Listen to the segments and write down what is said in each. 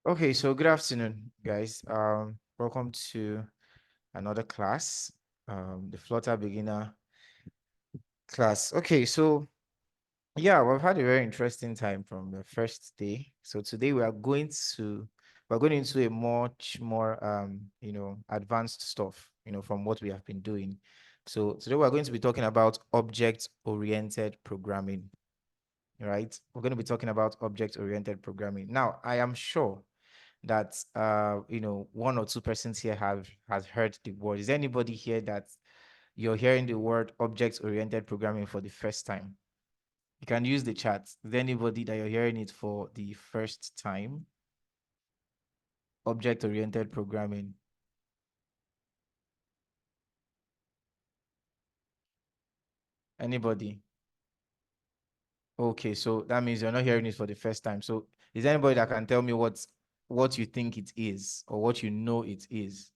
Okay, so good afternoon, guys. Welcome to another class, the Flutter beginner class. Okay, so yeah, we've had a very interesting time from the first day. So today we're going into a much more advanced stuff, from what we have been doing. So today we're going to be talking about object-oriented programming, right? We're going to be talking about object-oriented programming. Now, I am sure that one or two persons here has heard the word. Is there anybody here that you're hearing the word object-oriented programming for the first time? You can use the chat. Is there anybody that you're hearing it for the first time? Object-oriented programming. Anybody? Okay, so that means you're not hearing it for the first time. So is there anybody that can tell me what you think it is or what you know it is?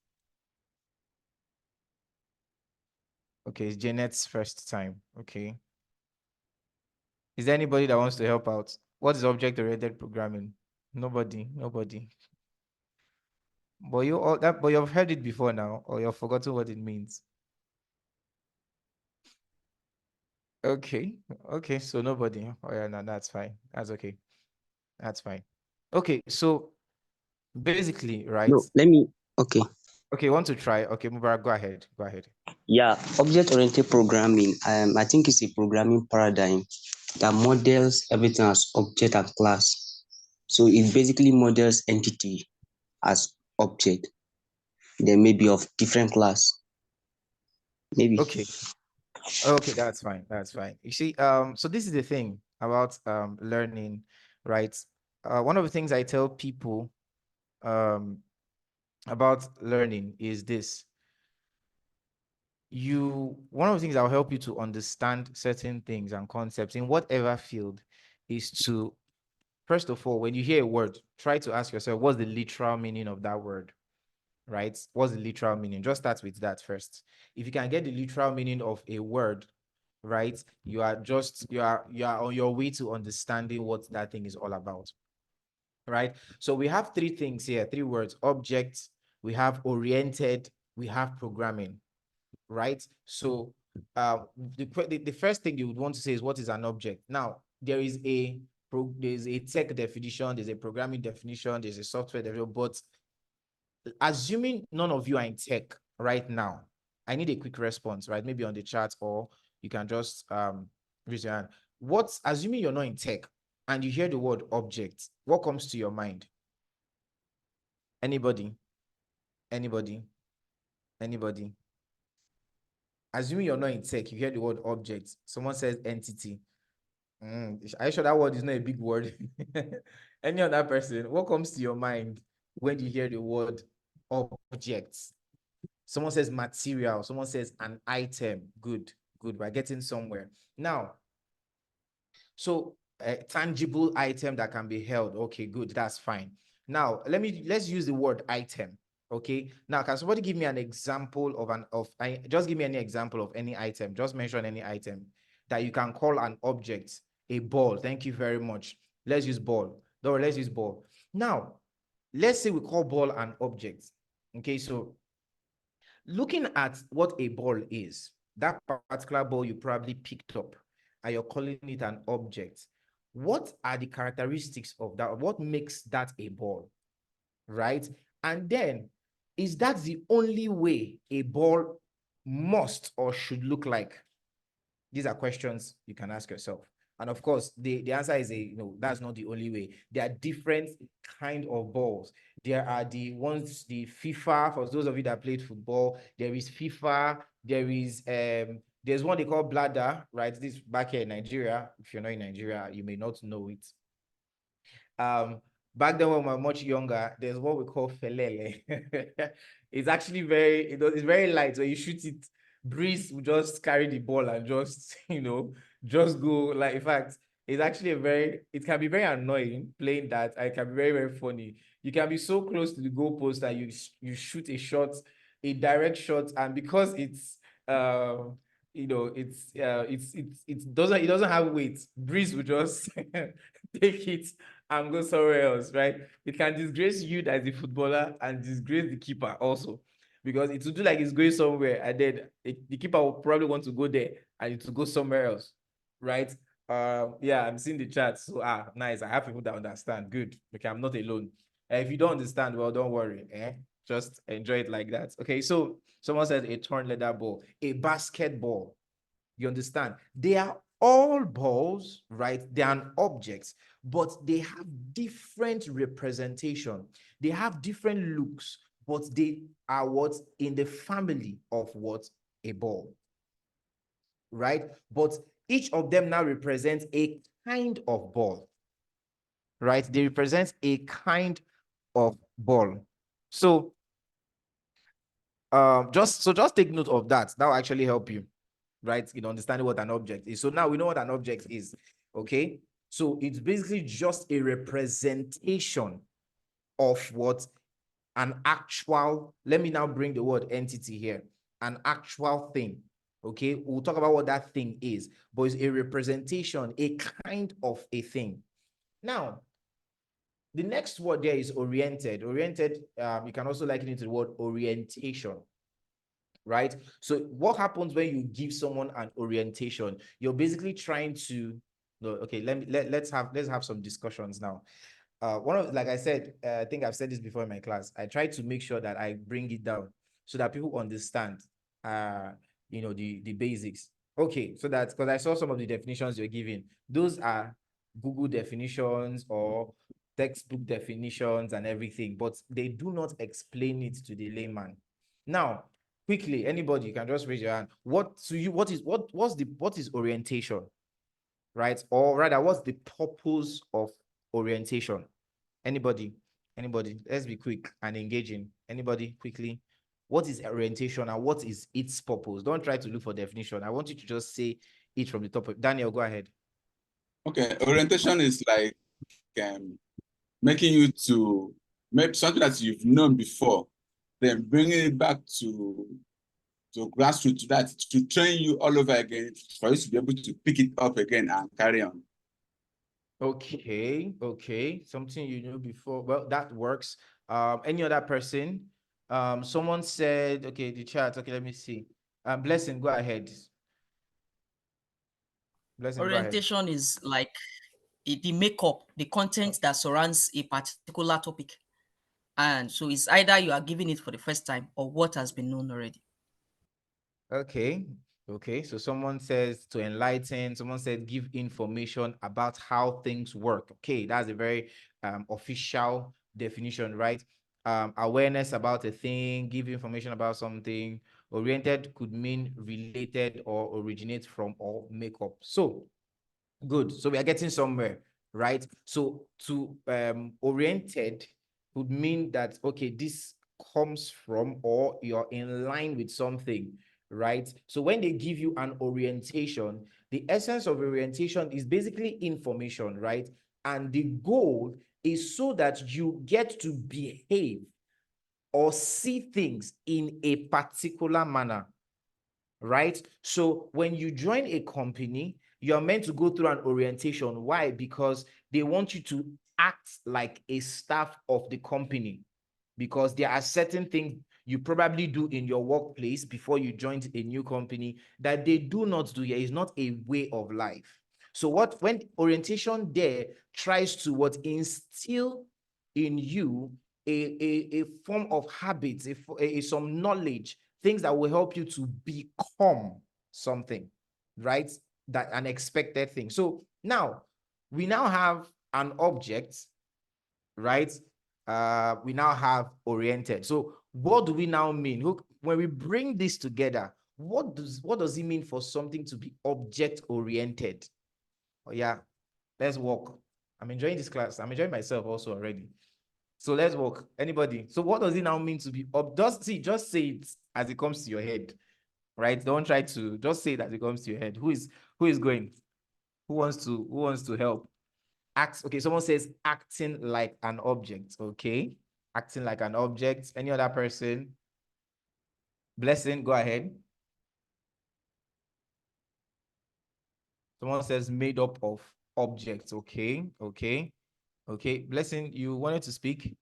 Okay, it's Janet's first time. Okay. Is there anybody that wants to help out? What is object-oriented programming? Nobody. But you've heard it before now, or you've forgotten what it means. Okay, okay, so nobody. Oh yeah, no, that's fine. That's okay. That's fine. Okay, so basically, right? No, let me. Okay. Okay, want to try? Okay, Mubarak, go ahead. Go ahead. Yeah, object-oriented programming. I think it's a programming paradigm that models everything as object and class. So it basically models entity as object. Then maybe of different class. Maybe. Okay, okay, that's fine. That's fine. You see, so this is the thing about learning, right? One of the things I tell people um about learning is this. One of the things that will help you to understand certain things and concepts in whatever field is to, first of all, when you hear a word, try to ask yourself, what's the literal meaning of that word, right? What's the literal meaning? Just start with that first. If you can get the literal meaning of a word, right, you are on your way to understanding what that thing is all about, right? So we have three things here, three words: object, we have oriented, we have programming, right? So the first thing you would want to say is, what is an object? Now, there's a tech definition, there's a programming definition, there's a software definition, but assuming none of you are in tech right now, I need a quick response, right? Maybe on the chat, or you can just raise your hand. Assuming you're not in tech and you hear the word object, what comes to your mind? Anybody? Anybody? Anybody? Assuming you're not in tech, you hear the word object, someone says entity. Are you sure that word is not a big word? Any other person, what comes to your mind when you hear the word objects? Someone says material, someone says an item. Good, we're getting somewhere. Now, so a tangible item that can be held. Okay, good, that's fine. Now, let's use the word item. Okay. Now, can somebody give me an example just give me any example of any item. Just mention any item that you can call an object. A ball. Thank you very much. Let's use ball. No, let's use ball. Now, let's say we call ball an object. Okay, so looking at what a ball is, that particular ball you probably picked up and you're calling it an object. What are the characteristics of that? What makes that a ball, right? And then, is that the only way a ball must or should look like? These are questions you can ask yourself. And of course, the answer is that's not the only way. There are different kind of balls. There are the ones, the FIFA, for those of you that played football, there is FIFA, there's one they call bladder, right? This back here in Nigeria. If you're not in Nigeria, you may not know it. Back then when we were much younger, there's what we call felele. It's actually it's very light. When you shoot it, breeze will just carry the ball and just just go. Like, in fact, it can be very annoying playing that. It can be very, very funny. You can be so close to the goalpost that you shoot a direct shot, and because it doesn't have weight, breeze will just take it and go somewhere else, right? It can disgrace you as a footballer and disgrace the keeper also, because it will do like it's going somewhere, and then the keeper will probably want to go there and it will go somewhere else, right? Yeah, I'm seeing the chat. So nice. I have people that understand. Good. Okay, I'm not alone. If you don't understand, well, don't worry. Just enjoy it like that. Okay, so someone said a torn leather ball, a basketball. You understand? They are all balls, right? They are an object, but they have different representation. They have different looks, but they are what in the family of what a ball, right? But each of them now represents a kind of ball, right? They represent a kind of ball. So just take note of that. That will actually help you, right? In understanding what an object is. So now we know what an object is. Okay. So it's basically just a representation of what an actual, let me now bring the word entity here, an actual thing. Okay. We'll talk about what that thing is, but it's a representation, a kind of a thing. Now, the next word there is oriented. Oriented, you can also liken it to the word orientation, right? So what happens when you give someone an orientation? You're basically trying to, no, okay, let's have some discussions now. One of, like I said, I think I've said this before in my class, I try to make sure that I bring it down so that people understand, the basics. Okay, so that's because I saw some of the definitions you're giving. Those are Google definitions or textbook definitions and everything, but they do not explain it to the layman. Now, quickly, anybody can just raise your hand. What's orientation, right? Or rather, what's the purpose of orientation? Anybody? Let's be quick and engaging. Anybody, quickly? What is orientation and what is its purpose? Don't try to look for definition. I want you to just say it from the top of Daniel. Go ahead. Okay, orientation is like making you to make something that you've known before, then bringing it back to grassroots, to that, to train you all over again for you to be able to pick it up again and carry on. Okay. Something you knew before. Well, that works. Any other person? Someone said, okay, the chat. Okay, let me see. Blessing, go ahead. Blessing, go ahead. Orientation is like the makeup, the content that surrounds a particular topic. And so it's either you are giving it for the first time or what has been known already. Okay. So someone says to enlighten, someone said give information about how things work. Okay, that's a very official definition, right? Awareness about a thing, give information about something. Oriented could mean related or originate from or make up. So good. So we are getting somewhere, right? So to oriented would mean that, okay, this comes from or you're in line with something, right? So when they give you an orientation, the essence of orientation is basically information, right? And the goal is so that you get to behave or see things in a particular manner, right? So when you join a company, you're meant to go through an orientation. Why? Because they want you to act like a staff of the company, because there are certain things you probably do in your workplace before you joined a new company that they do not do here. It's not a way of life. So when orientation there tries to instill in you a form of habits, some knowledge, things that will help you to become something, right? That an expected thing. So now we now have an object, right? We now have oriented. So what do we now mean? When we bring this together, what does it mean for something to be object oriented? Oh yeah, let's walk. I'm enjoying this class. I'm enjoying myself also already. So let's walk. Anybody? So what does it now mean to be just say it as it comes to your head, right? Don't try to just say it as it comes to your head. Who is going? Who wants to help? Okay, someone says acting like an object. Okay, acting like an object. Any other person? Blessing, go ahead. Someone says made up of objects. Okay. Okay, Blessing, you wanted to speak?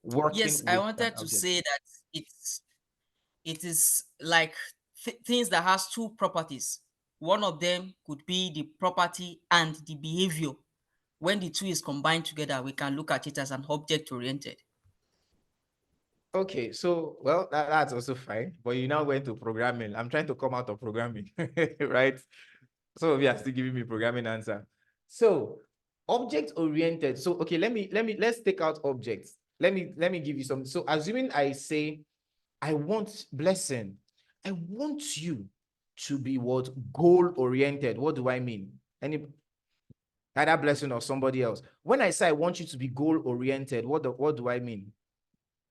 Working Yes, I with an wanted to object. say that it is like things that has two properties. One of them could be the property and the behavior. When the two is combined together, we can look at it as an object oriented. Okay, so well, that's also fine. But you now went to programming. I'm trying to come out of programming, right? Some of you are still giving me programming answer. So object oriented. So okay, let's take out objects. Let me give you some. So assuming I say, I want Blessing, I want you to be what? Goal oriented. What do I mean? Any either Blessing or somebody else. When I say I want you to be goal oriented, what do I mean?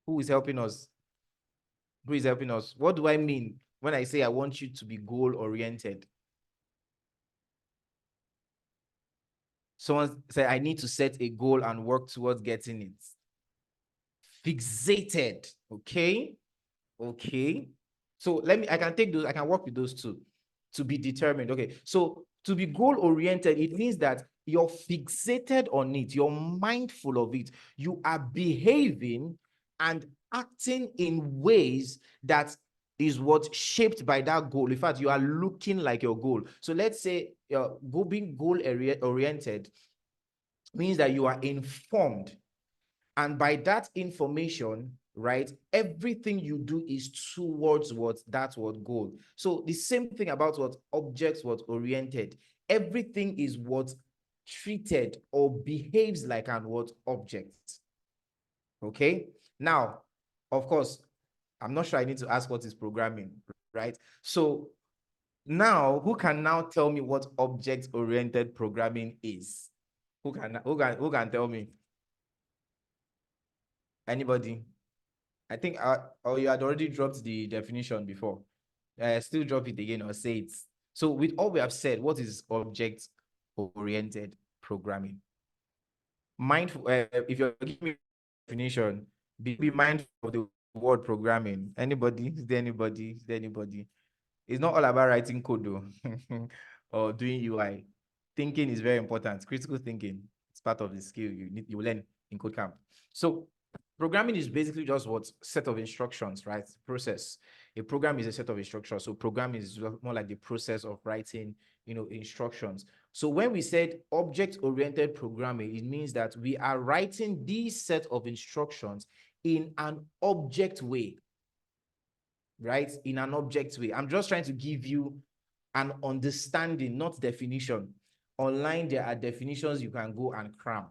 Who is helping us? Who is helping us? What do I mean when I say I want you to be goal oriented? Someone said I need to set a goal and work towards getting it. Fixated. Okay. Okay. So I can take those, I can work with those two. To be determined. Okay. So to be goal oriented, it means that you're fixated on it, you're mindful of it, you are behaving and acting in ways that is what shaped by that goal. In fact, you are looking like your goal. So let's say being goal oriented means that you are informed, and by that information, right, everything you do is towards what goal. So the same thing about what objects, what oriented, everything is what treated or behaves like an what object. Okay, now of course I'm not sure I need to ask what is programming, right? So now who can now tell me what object oriented programming is? Who can tell me? Anybody? I think or you had already dropped the definition before. Still drop it again or say it. So with all we have said, what is object-oriented programming? Mindful, if you're giving me definition, be mindful of the word programming. Anybody? Is there anybody? Is there anybody? It's not all about writing code though, or doing UI. Thinking is very important. Critical thinking is part of the skill you learn in KodeCamp. So programming is basically just what set of instructions, right? Process. A program is a set of instructions. So programming is more like the process of writing, instructions. So when we said object-oriented programming, it means that we are writing these set of instructions in an object way, right? In an object way. I'm just trying to give you an understanding, not definition. Online, there are definitions you can go and cram.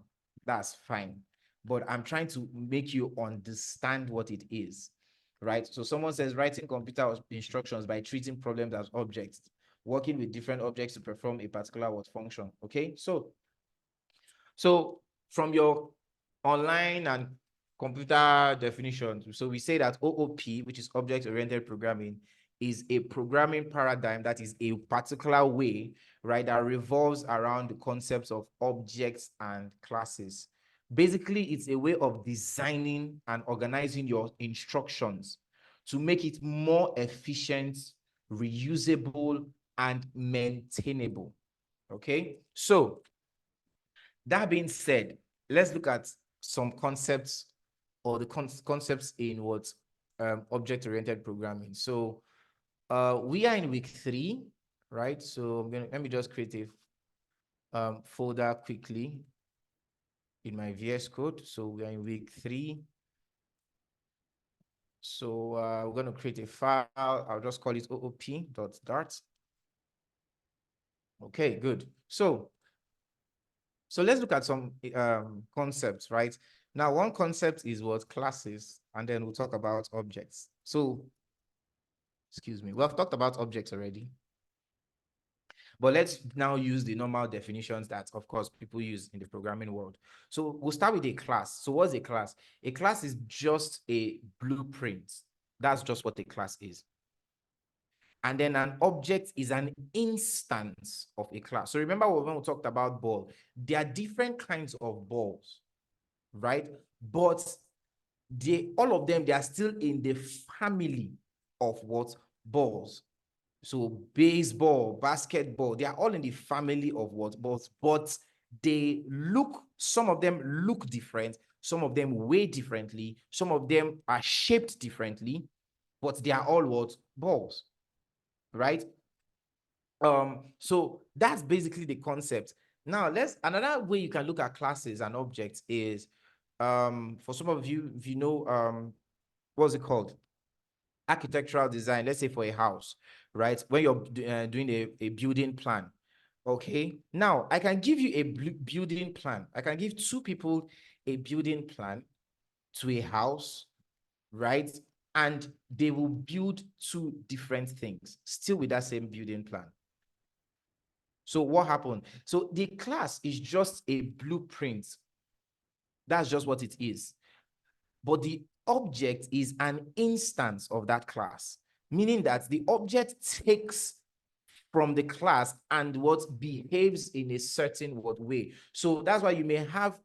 That's fine. But I'm trying to make you understand what it is, right? So someone says writing computer instructions by treating problems as objects, working with different objects to perform a particular function. Okay, so from your online and computer definitions, so we say that OOP, which is object-oriented programming, is a programming paradigm that is a particular way, right, that revolves around the concepts of objects and classes. Basically, it's a way of designing and organizing your instructions to make it more efficient, reusable, and maintainable. Okay, so that being said, let's look at some concepts or the concepts in what object-oriented programming. So we are in week 3, right? So let me just create a folder quickly in my VS Code. So we are in week 3. So we're going to create a file. I'll just call it oop.dart. Okay, good. So let's look at some concepts, right? Now, one concept is what classes, and then we'll talk about objects. So, excuse me, we've talked about objects already. But let's now use the normal definitions that, of course, people use in the programming world. So we'll start with a class. So what's a class? A class is just a blueprint. That's just what a class is. And then an object is an instance of a class. So remember when we talked about ball, there are different kinds of balls, right? But all of them, they are still in the family of what? Balls. So baseball, basketball, they are all in the family of what? Balls, but some of them look different, some of them weigh differently, some of them are shaped differently, but they are all what? Balls, right? So that's basically the concept. Now, another way you can look at classes and objects is, for some of you, if you know, what's it called? Architectural design, let's say for a house, right? When you're doing a building plan. Okay, now I can give you a building plan. I can give two people a building plan to a house, right? And they will build two different things, still with that same building plan. So what happened? So the class is just a blueprint. That's just what it is. But the object is an instance of that class, meaning that the object takes from the class and what behaves in a certain way. So that's why you may have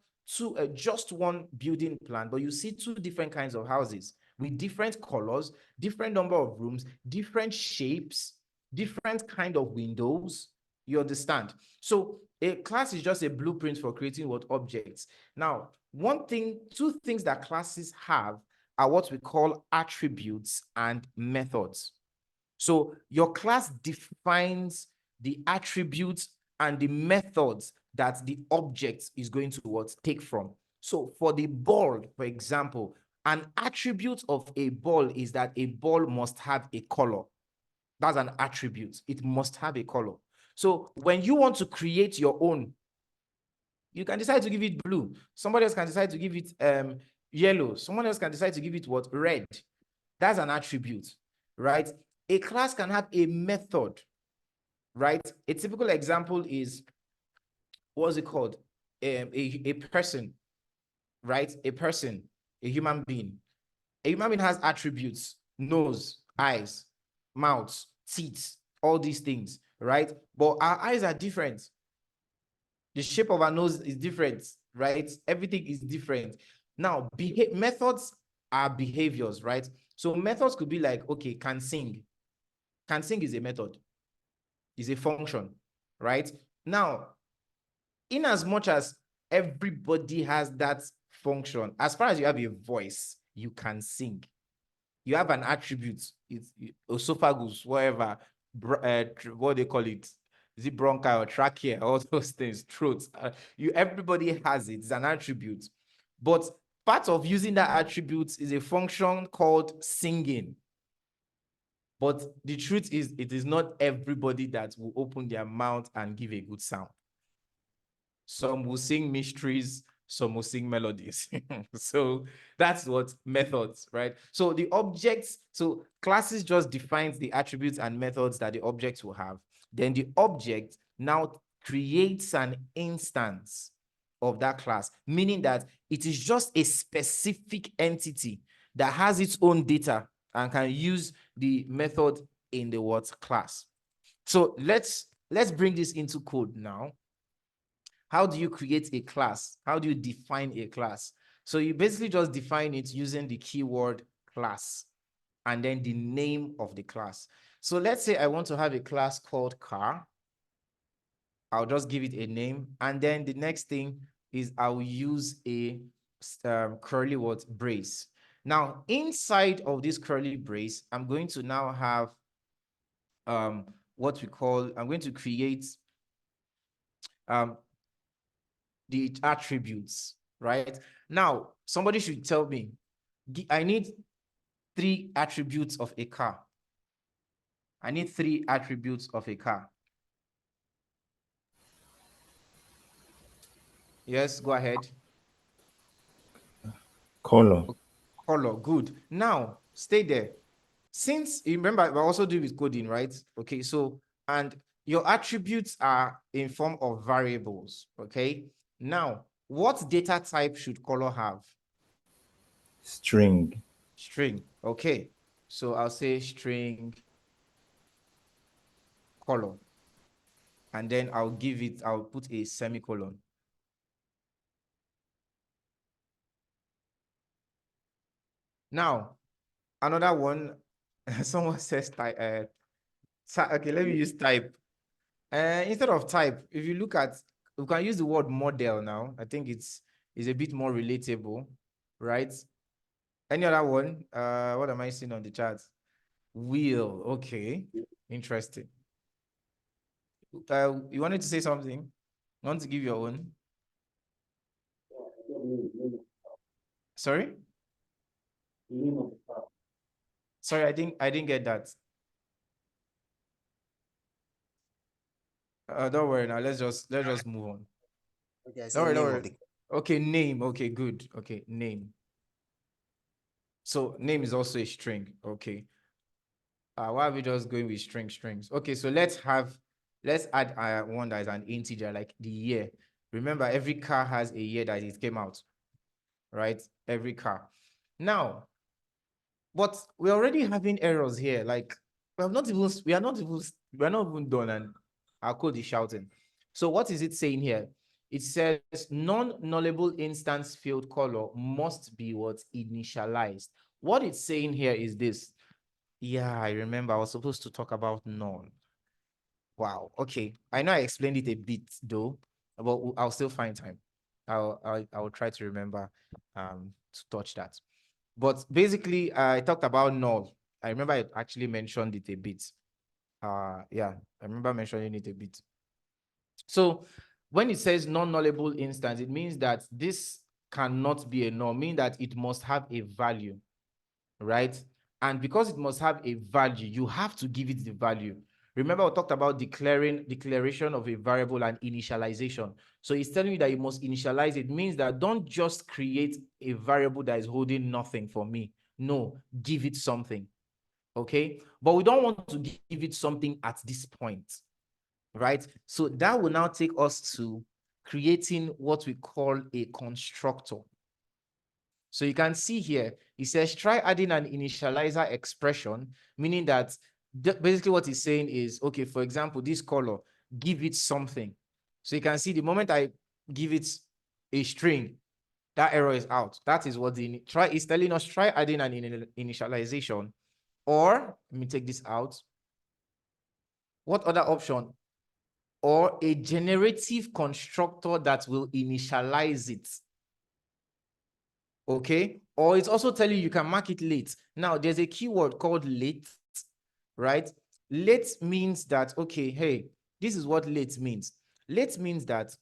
just one building plan, but you see two different kinds of houses with different colors, different number of rooms, different shapes, different kind of windows. You understand? So a class is just a blueprint for creating what objects. Now, two things that classes have are what we call attributes and methods. So your class defines the attributes and the methods that the object is going to take from. So for the ball, for example, an attribute of a ball is that a ball must have a color. That's an attribute. It must have a color. So when you want to create your own, you can decide to give it blue. Somebody else can decide to give it yellow. Someone else can decide to give it what? Red. That's an attribute, right? A class can have a method, right? A typical example is, what's it called? A person, right? A person, a human being. A human being has attributes: nose, eyes, mouth, teeth, all these things, right? But our eyes are different. The shape of our nose is different, right? Everything is different. Now, methods are behaviors, right? So methods could be like, okay, can sing. Can sing is a method, is a function, right? Now, in as much as everybody has that function, as far as you have a voice, you can sing. You have an attribute, it's esophagus, whatever, what they call it, is it bronchi or trachea, all those things, throat. Everybody has it, it's an attribute. But part of using that attribute is a function called singing. But the truth is, it is not everybody that will open their mouth and give a good sound. Some will sing mysteries, some will sing melodies. So that's what methods, right? So the objects, so classes just defines the attributes and methods that the objects will have. Then the object now creates an instance of that class, meaning that it is just a specific entity that has its own data and can use the method in the what class. So let's bring this into code now. How do you create a class? How do you define a class? So you basically just define it using the keyword class and then the name of the class. So let's say I want to have a class called car. I'll just give it a name. And then the next thing is I'll use a curly brace. Now, inside of this curly brace, I'm going to now have what we call, I'm going to create the attributes, right? Now, somebody should tell me, I need 3 attributes of a car. I need 3 attributes of a car. Yes, go ahead. Color. Color, good. Now, stay there. Since, you remember, we also do with coding, right? Okay, so, and your attributes are in form of variables, okay? Now, what data type should color have? String. String, okay. So I'll say string color. And then I'll put a semicolon. Now, another one, someone says type, okay, let me use type. Instead of type, if you look at we can use the word model now. I think it's a bit more relatable, right? Any other one? What am I seeing on the chat? Wheel. Okay, interesting. You wanted to say something? You want to give your own? Sorry? Sorry, I didn't get that. Don't worry now. Let's just move on. Okay, Don't worry. Okay, name. Okay, good. Okay, name. So name is also a string. Okay. Why are we just going with strings? Okay, so let's add one that is an integer, like the year. Remember, every car has a year that it came out, right? Every car. Now, but we're already having errors here. Like we are not even done, and our code is shouting. So what is it saying here? It says non-nullable instance field color must be what initialized. What it's saying here is this. Yeah, I remember I was supposed to talk about null. Wow. Okay. I know I explained it a bit though, but I'll still find time. I'll try to remember to touch that. But basically, I talked about null. I remember I actually mentioned it a bit. Yeah, I remember mentioning it a bit. So when it says non-nullable instance, it means that this cannot be a null, meaning that it must have a value, right? And because it must have a value, you have to give it the value. Remember, we talked about declaration of a variable and initialization. So it's telling you that you must initialize. It means that don't just create a variable that is holding nothing for me. No, give it something. Okay? But we don't want to give it something at this point, right? So that will now take us to creating what we call a constructor. So you can see here, it says try adding an initializer expression, meaning that basically what he's saying is, okay, for example, this color, give it something. So you can see the moment I give it a string, that error is out. That is what the try is telling us, try adding an initialization. Or, let me take this out. What other option? Or a generative constructor that will initialize it. Okay, or it's also telling you can mark it late. Now there's a keyword called late, right? Late means that, okay, hey, this is what late means. Late means that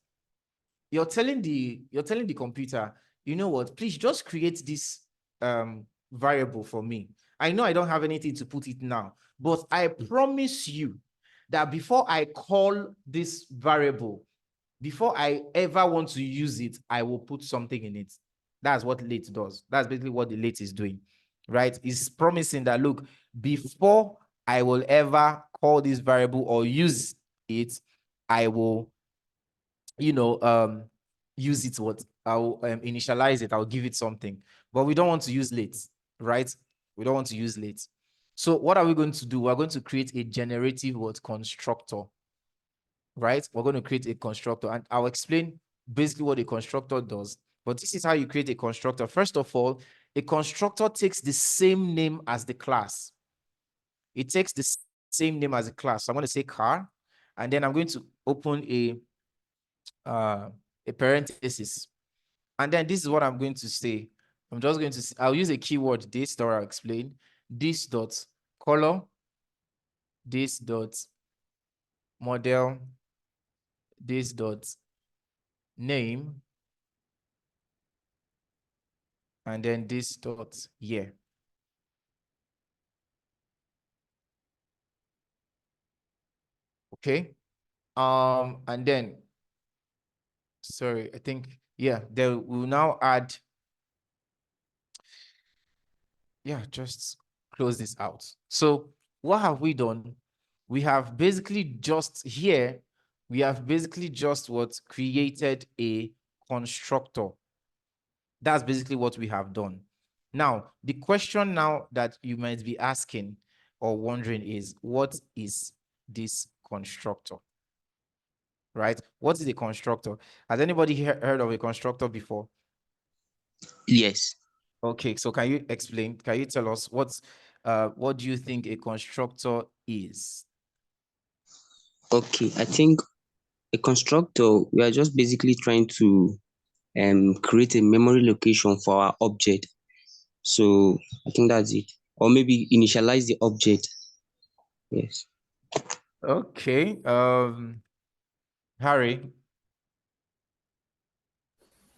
you're telling the computer, you know what, please just create this variable for me. I know I don't have anything to put it now, but I promise you that before I call this variable, before I ever want to use it, I will put something in it. That's what late does. That's basically what the late is doing, right? It's promising that, look, before I will ever call this variable or use it, I will, use it. What I'll initialize it. I'll give it something. But we don't want to use late, right? We don't want to use late. So what are we going to do? We're going to create a generative constructor, right? We're going to create a constructor, and I'll explain basically what a constructor does. But this is how you create a constructor. First of all, a constructor takes the same name as the class. It takes the same name as the class. So I'm going to say car, and then I'm going to open a parenthesis. And then this is what I'm going to say. I'm just going to, I'll use a keyword, this, or I'll explain. This dot color, this dot model, this dot name, and then this dot year. Okay. And then, sorry, I think, yeah, they will now add, yeah, just close this out. So what have we done? We have basically just here, we have basically just what created a constructor. That's basically what we have done. Now, the question now that you might be asking or wondering is, what is this constructor? Right? What is a constructor? Has anybody heard of a constructor before? Yes. Okay, so can you explain? Can you tell us what do you think a constructor is? Okay, I think A constructor, we are just basically trying to create a memory location for our object. So I think that's it. Or maybe initialize the object. Yes. Okay. Harry.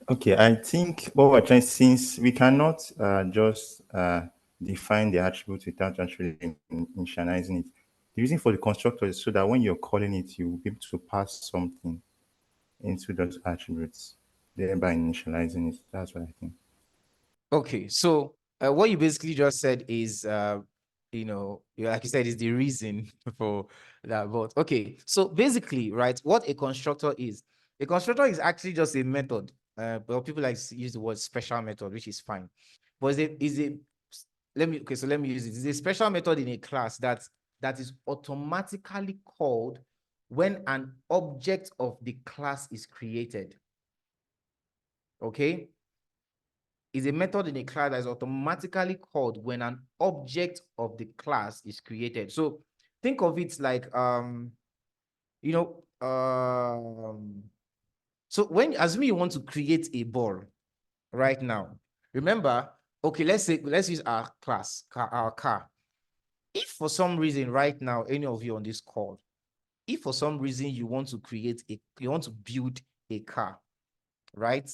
Okay, I think what we're trying, since we cannot just define the attribute without actually initializing it, the reason for the constructor is so that when you're calling it, you will be able to pass something into those attributes, thereby initializing it. That's what I think. Okay, so what you basically just said is, like you said, is the reason for that. But okay, so basically, right, what a constructor is actually just a method. But people like to use the word special method, which is fine. But let me use it. It's a special method in a class that is automatically called when an object of the class is created. Okay, is a method in a class that is automatically called when an object of the class is created. So think of it like so when assuming you want to create a ball right now, remember, okay, let's use our our car. If for some reason right now, any of you on this call, if for some reason you want to build a car, right?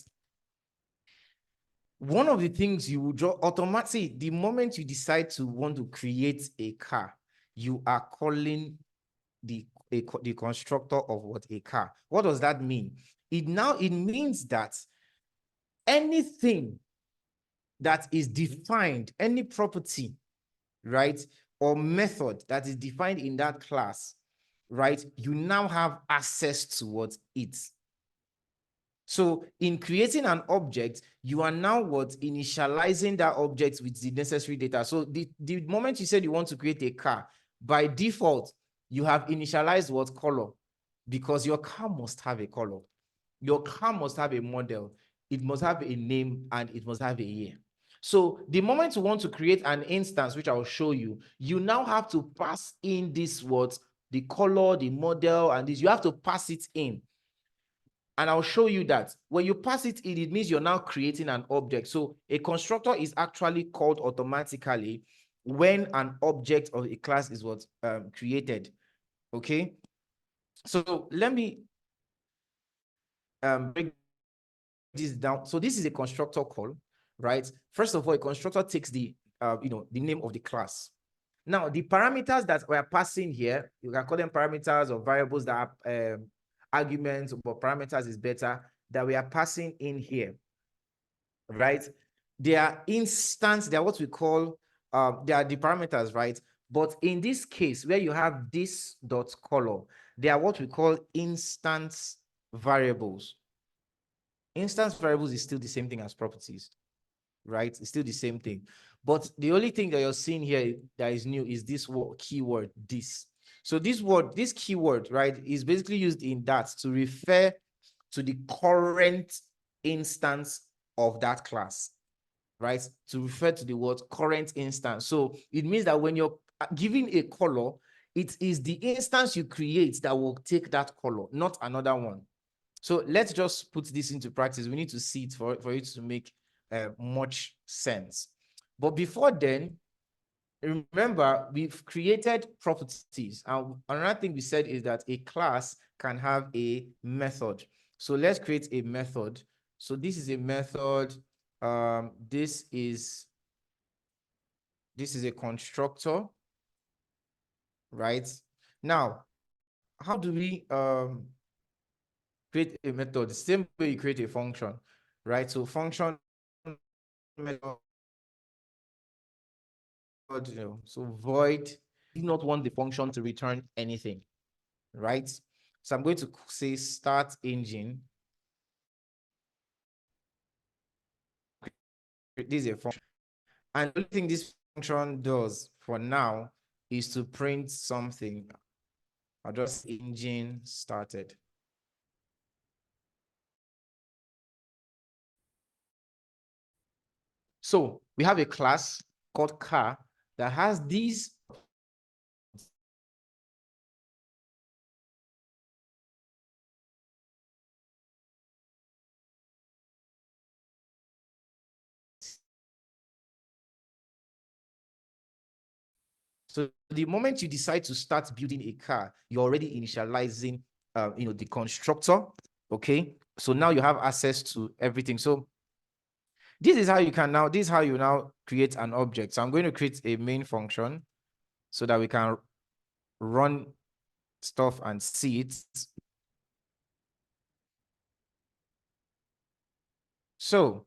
One of the things you will draw automatically, the moment you decide to want to create a car, you are calling the constructor of what a car. What does that mean? It means that anything that is defined, any property, right, or method that is defined in that class, right, you now have access towards it. So in creating an object, you are now initializing that object with the necessary data. So the moment you said you want to create a car, by default, you have initialized what color, because your car must have a color. Your car must have a model. It must have a name and it must have a year. So the moment you want to create an instance, which I will show you, you now have to pass in this the color, the model, and this, you have to pass it in. And I'll show you that when you pass it in, it means you're now creating an object. So a constructor is actually called automatically when an object of a class is created. Okay. So let me break this down. So this is a constructor call, right? First of all, a constructor takes the name of the class. Now, the parameters that we're passing here, you can call them parameters or variables that are arguments, but parameters is better, that we are passing in here, right? They are instance, they are what we call, they are the parameters, right? But in this case, where you have this dot color, they are what we call instance variables. Instance variables is still the same thing as properties, right? It's still the same thing. But the only thing that you're seeing here that is new is this keyword, this. So this keyword, right, is basically used in that to refer to the current instance of that class, right? To refer to the word current instance. So it means that when you're giving a color, it is the instance you create that will take that color, not another one. So let's just put this into practice. We need to see it for it to make much sense. But before then, remember, we've created properties. And another thing we said is that a class can have a method. So let's create a method. So this is a method. This is a constructor, right? Now, how do we create a method? The same way you create a function, right? So function method, so void, do not want the function to return anything, right? So I'm going to say start engine. This is a function, and the only thing this function does for now is to print something. I'll just engine started. So we have a class called car that has these So the moment you decide to start building a car, you're already initializing, the constructor. Okay. So now you have access to everything. So this is how you now create an object. So I'm going to create a main function so that we can run stuff and see it. So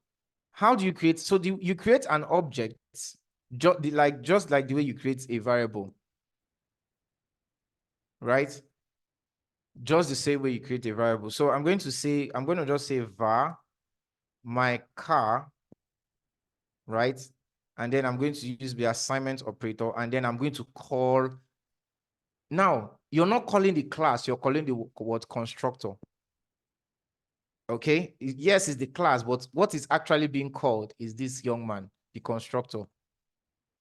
how do you create? So you create an object just like the way you create a variable, right? Just the same way you create a variable. So I'm going to just say var my car, right? And then I'm going to use the assignment operator, and then I'm going to call. Now, you're not calling the class, you're calling the what constructor. Okay, yes, it's the class, but what is actually being called is this young man, the constructor.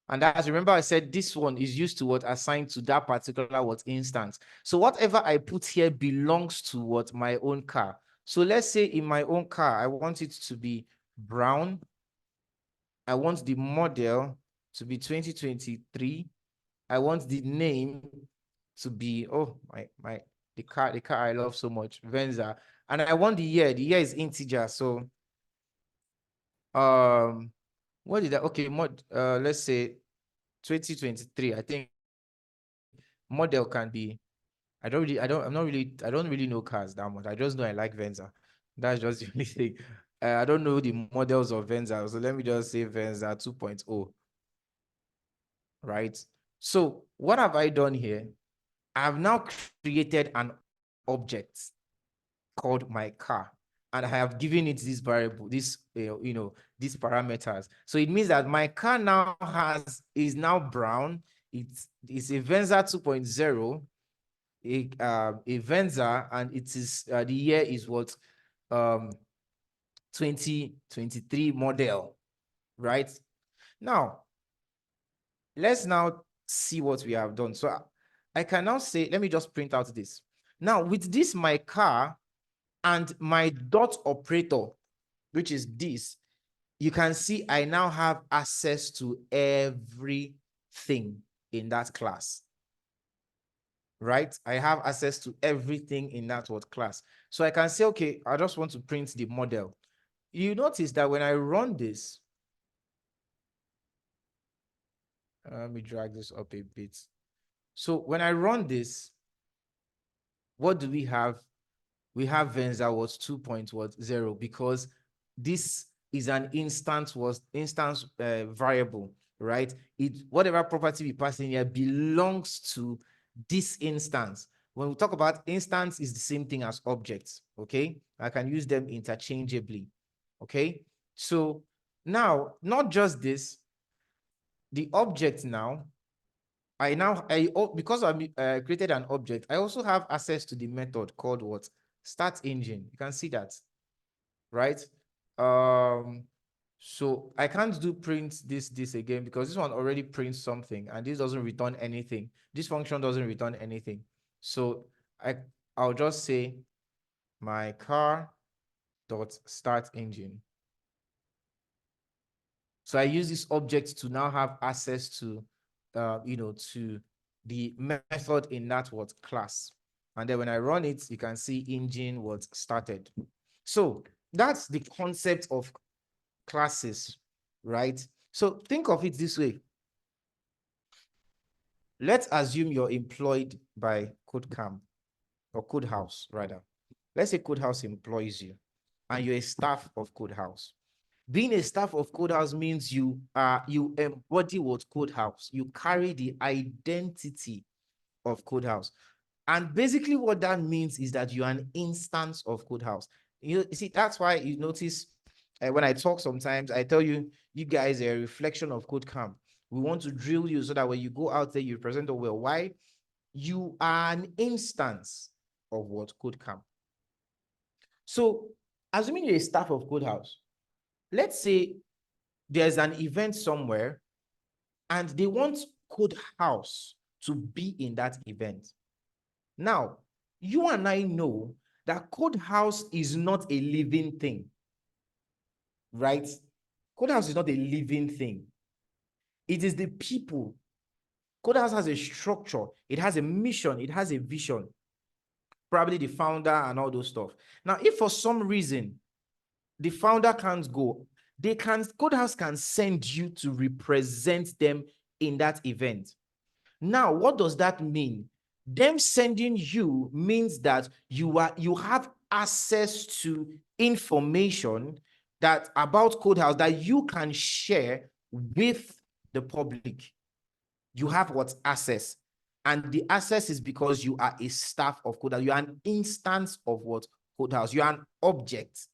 And as remember, I said this one is used to what assigned to that particular what instance. So whatever I put here belongs to what my own car. So let's say in my own car, I want it to be brown. I want the model to be 2023. I want the name to be, oh, the car I love so much, Venza. And I want the year. The year is integer. So what did I, okay, let's say 2023. I think model can be, I don't really know cars that much. I just know I like Venza. That's just the only thing. I don't know the models of Venza. So let me just say Venza 2.0. Right? So what have I done here? I've now created an object called my car, and I have given it this variable, these parameters. So it means that my car now is now brown. It's a Venza 2.0, a Venza, and it is the year is what 2023 model, right? Now let's now see what we have done. So I can now say, let me just print out this. Now with this, my car and my dot operator, which is this, you can see I now have access to everything in that class, right? I have access to everything in that class. So I can say, okay, I just want to print the model. You notice that when I run this, let me drag this up a bit. So when I run this, what do we have? We have Venza was 2.0 because this is an instance variable, right? Whatever property we pass in here belongs to this instance. When we talk about instance, is the same thing as objects. Okay, I can use them interchangeably. Okay, so now not just this, the object now. Because I created an object, I also have access to the method called what? Start engine. You can see that, right? So I can't do print this again because this one already prints something and this doesn't return anything. This function doesn't return anything. So I'll just say my car dot start engine. So I use this object to now have access to to the method in that class. And then when I run it, you can see engine was started. So that's the concept of classes, right? So think of it this way. Let's assume you're employed by KodeCamp or CodeHouse, rather. Let's say CodeHouse employs you and you're a staff of CodeHouse. Being a staff of CodeHouse means you embody what CodeHouse. You carry the identity of CodeHouse. And basically what that means is that you're an instance of CodeHouse. You see, that's why you notice when I talk sometimes, I tell you, you guys are a reflection of CodeCamp. We want to drill you so that when you go out there, you present well. Why? You are an instance of what CodeCamp. So assuming you're a staff of CodeHouse, let's say there's an event somewhere and they want CodeHouse to be in that event. Now, you and I know that CodeHouse is not a living thing, right? CodeHouse is not a living thing. It is the people Codehouse has a structure, it has a mission, it has a vision, probably the founder and all those stuff. Now, if for some reason the founder can't go, Codehouse can send you to represent them in that event. Now, what does that mean? Them sending you means that you have access to information that about Codehouse that you can share with the public. You have what access, and the access is because you are a staff of Codehouse. You are an instance of what Codehouse. You are an object.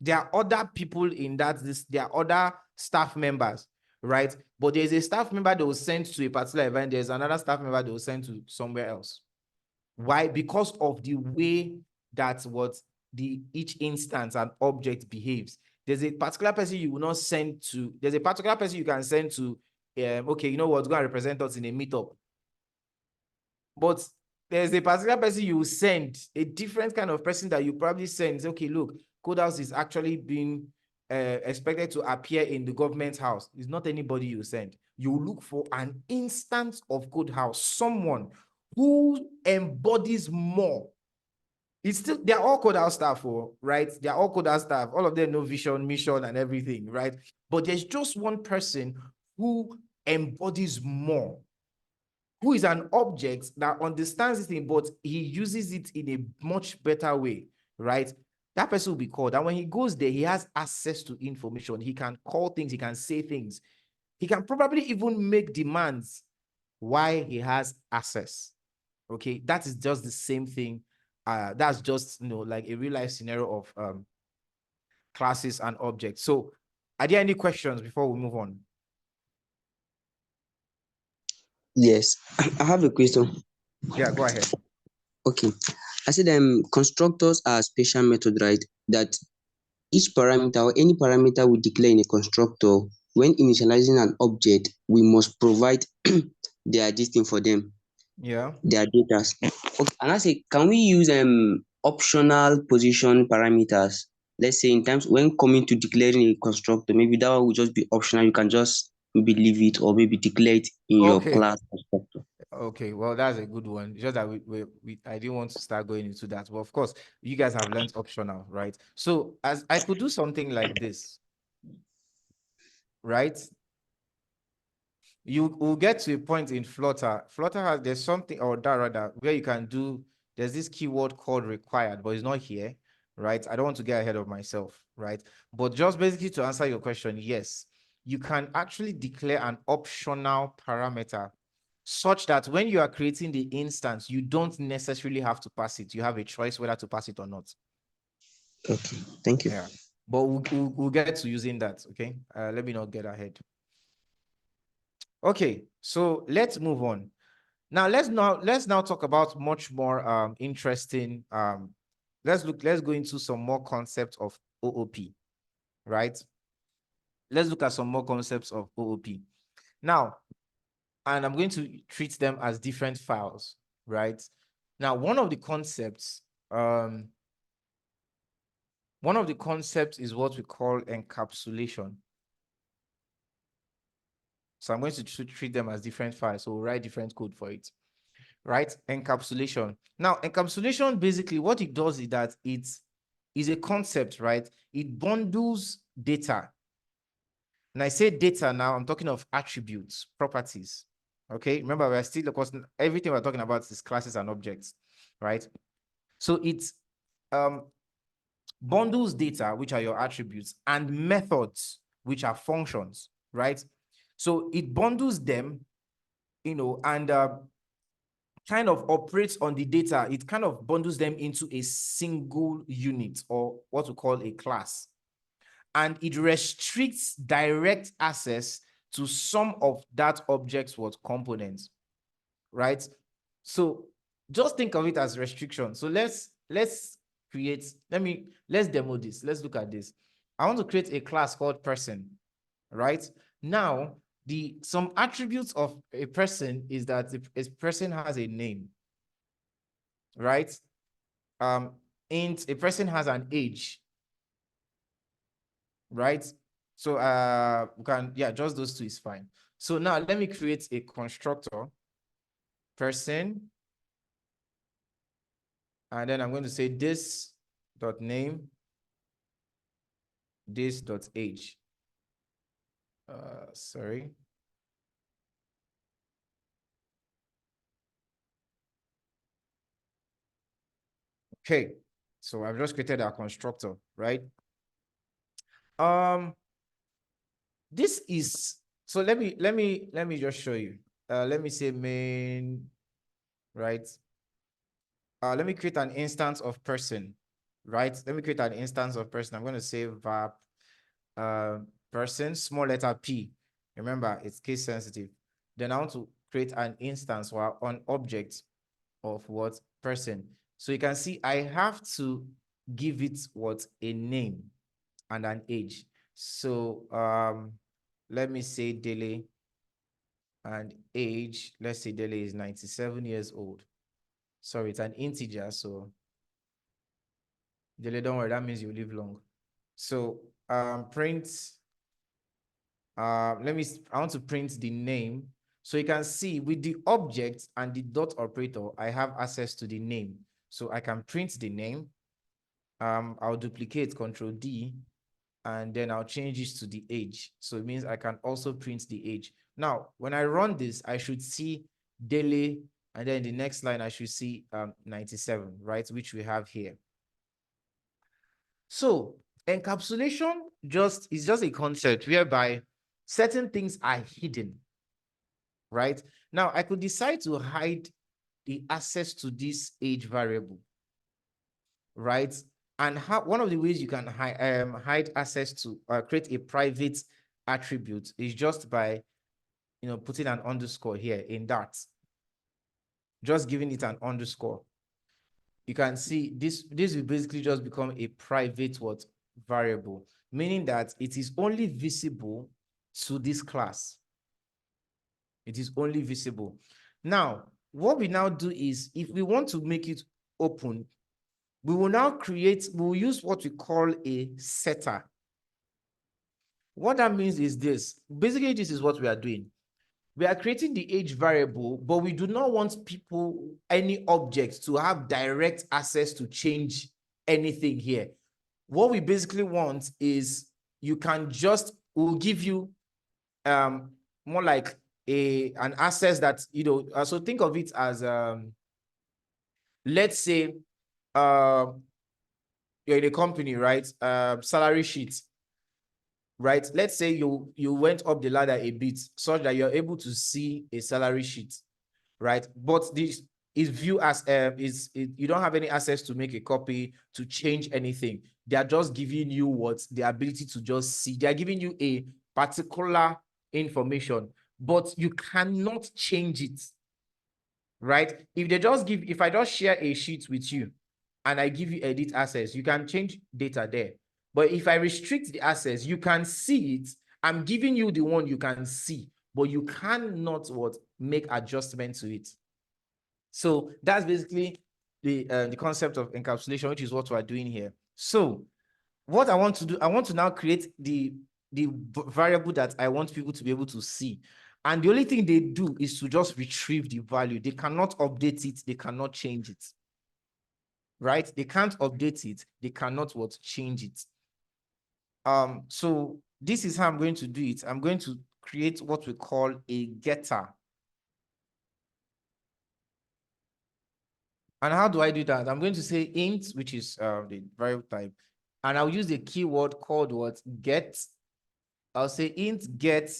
There are other people in that. There are other staff members, right? But there's a staff member that was sent to a particular event. There's another staff member that was sent to somewhere else. Why? Because of the way that what each instance and object behaves. There's a particular person you will not send to. There's a particular person you can send to. Okay, you know what? Go and represent us in a meetup. But there's a particular person you will send, a different kind of person that you probably send. Okay, look, Codehouse is actually being expected to appear in the government house. It's not anybody you send. You look for an instance of Codehouse, someone who embodies more. It's still, they're all Codehouse staff, right? They're all Codehouse staff. All of them know vision, mission, and everything, right? But there's just one person who embodies more, who is an object that understands this thing, but he uses it in a much better way, right? That person will be called. And when he goes there, he has access to information. He can call things, he can say things. He can probably even make demands why he has access. Okay, that is just the same thing. That's just, like a real life scenario of classes and objects. So are there any questions before we move on? Yes, I have a question. Yeah, go ahead. Okay, I said constructors are a special method, right? That each parameter or any parameter we declare in a constructor, when initializing an object, we must provide their distance for them, Yeah. their data. Okay, and I say, can we use optional position parameters? Let's say in times when coming to declaring a constructor, maybe that one will just be optional. You can just maybe leave it or maybe declare it in your Okay. class constructor. Okay, well, that's a good one. Just that I didn't want to start going into that. But of course, you guys have learned optional, right? So as I could do something like this, right? You will get to a point in Flutter. There's something, or that rather, where you can do, there's this keyword called required, but it's not here, right? I don't want to get ahead of myself, right? But just basically to answer your question, yes, you can actually declare an optional parameter such that when you are creating the instance, you don't necessarily have to pass it. You have a choice whether to pass it or not. Okay, thank you. Yeah, but we'll get to using that, okay? Let me not get ahead. Okay, so let's move on. Now let's now talk about much more interesting. Let's go into some more concepts of OOP, right? Let's look at some more concepts of OOP. Now, and I'm going to treat them as different files, right? Now, one of the concepts is what we call encapsulation. So I'm going to treat them as different files. So we'll write different code for it, right? Encapsulation. Now, encapsulation, basically what it does is that it is a concept, right? It bundles data. And I say data now, I'm talking of attributes, properties. Okay, remember we're still, of course, everything we're talking about is classes and objects, right? So it bundles data, which are your attributes, and methods, which are functions, right? So it bundles them, and kind of operates on the data. It kind of bundles them into a single unit, or what we call a class. And it restricts direct access to some of that object's components, right? So just think of it as restriction. So let's demo this. Let's look at this. I want to create a class called person, right? Now, some attributes of a person is that a person has a name, right? A person has an age, right? So we can, just those two is fine. So now let me create a constructor. person. And then I'm going to say this dot name, this dot age. Sorry. Okay, so I've just created our constructor, right? This is, so let me just show you. Let me say main, right? Let me create an instance of person, right? Let me create an instance of person. I'm going to say verb person, small letter P. Remember, it's case sensitive. Then I want to create an instance or an object of what? Person. So you can see I have to give it what? A name and an age. So let me say Dele, and age, let's say Dele is 97 years old. Sorry, it's an integer, so Dele, don't worry, that means you live long. So print, I want to print the name. So you can see with the object and the dot operator, I have access to the name. So I can print the name. I'll duplicate Control D, and then I'll change this to the age. So it means I can also print the age. Now, when I run this, I should see Dele, and then the next line, I should see 97, right? Which we have here. So encapsulation is just a concept whereby certain things are hidden, right? Now, I could decide to hide the access to this age variable, right? And one of the ways you can hide access to create a private attribute is just by, putting an underscore here in that. Just giving it an underscore. You can see this will basically just become a private variable, meaning that it is only visible to this class. It is only visible. Now, what we now do is, if we want to make it open, we will use what we call a setter. What that means is this. Basically, this is what we are doing. We are creating the age variable, but we do not want any objects to have direct access to change anything here. What we basically want is we'll give you more like an access that, so think of it as, let's say you're in a company, right? Salary sheet, right? Let's say you went up the ladder a bit such that you're able to see a salary sheet, right? But this is viewed as you don't have any access to make a copy, to change anything. They are just giving you the ability to just see. They are giving you a particular information, but you cannot change it, right? If I just share a sheet with you and I give you edit access, you can change data there. But if I restrict the access, you can see it. I'm giving you the one you can see, but you cannot make adjustment to it. So that's basically the concept of encapsulation, which is what we're doing here. So what I want to do, I want to now create the variable that I want people to be able to see. And the only thing they do is to just retrieve the value. They cannot update it. They cannot change it. Right? They can't update it. They cannot change it. So this is how I'm going to do it. I'm going to create what we call a getter. And how do I do that? I'm going to say int, which is the variable type, and I'll use the keyword called get. I'll say int get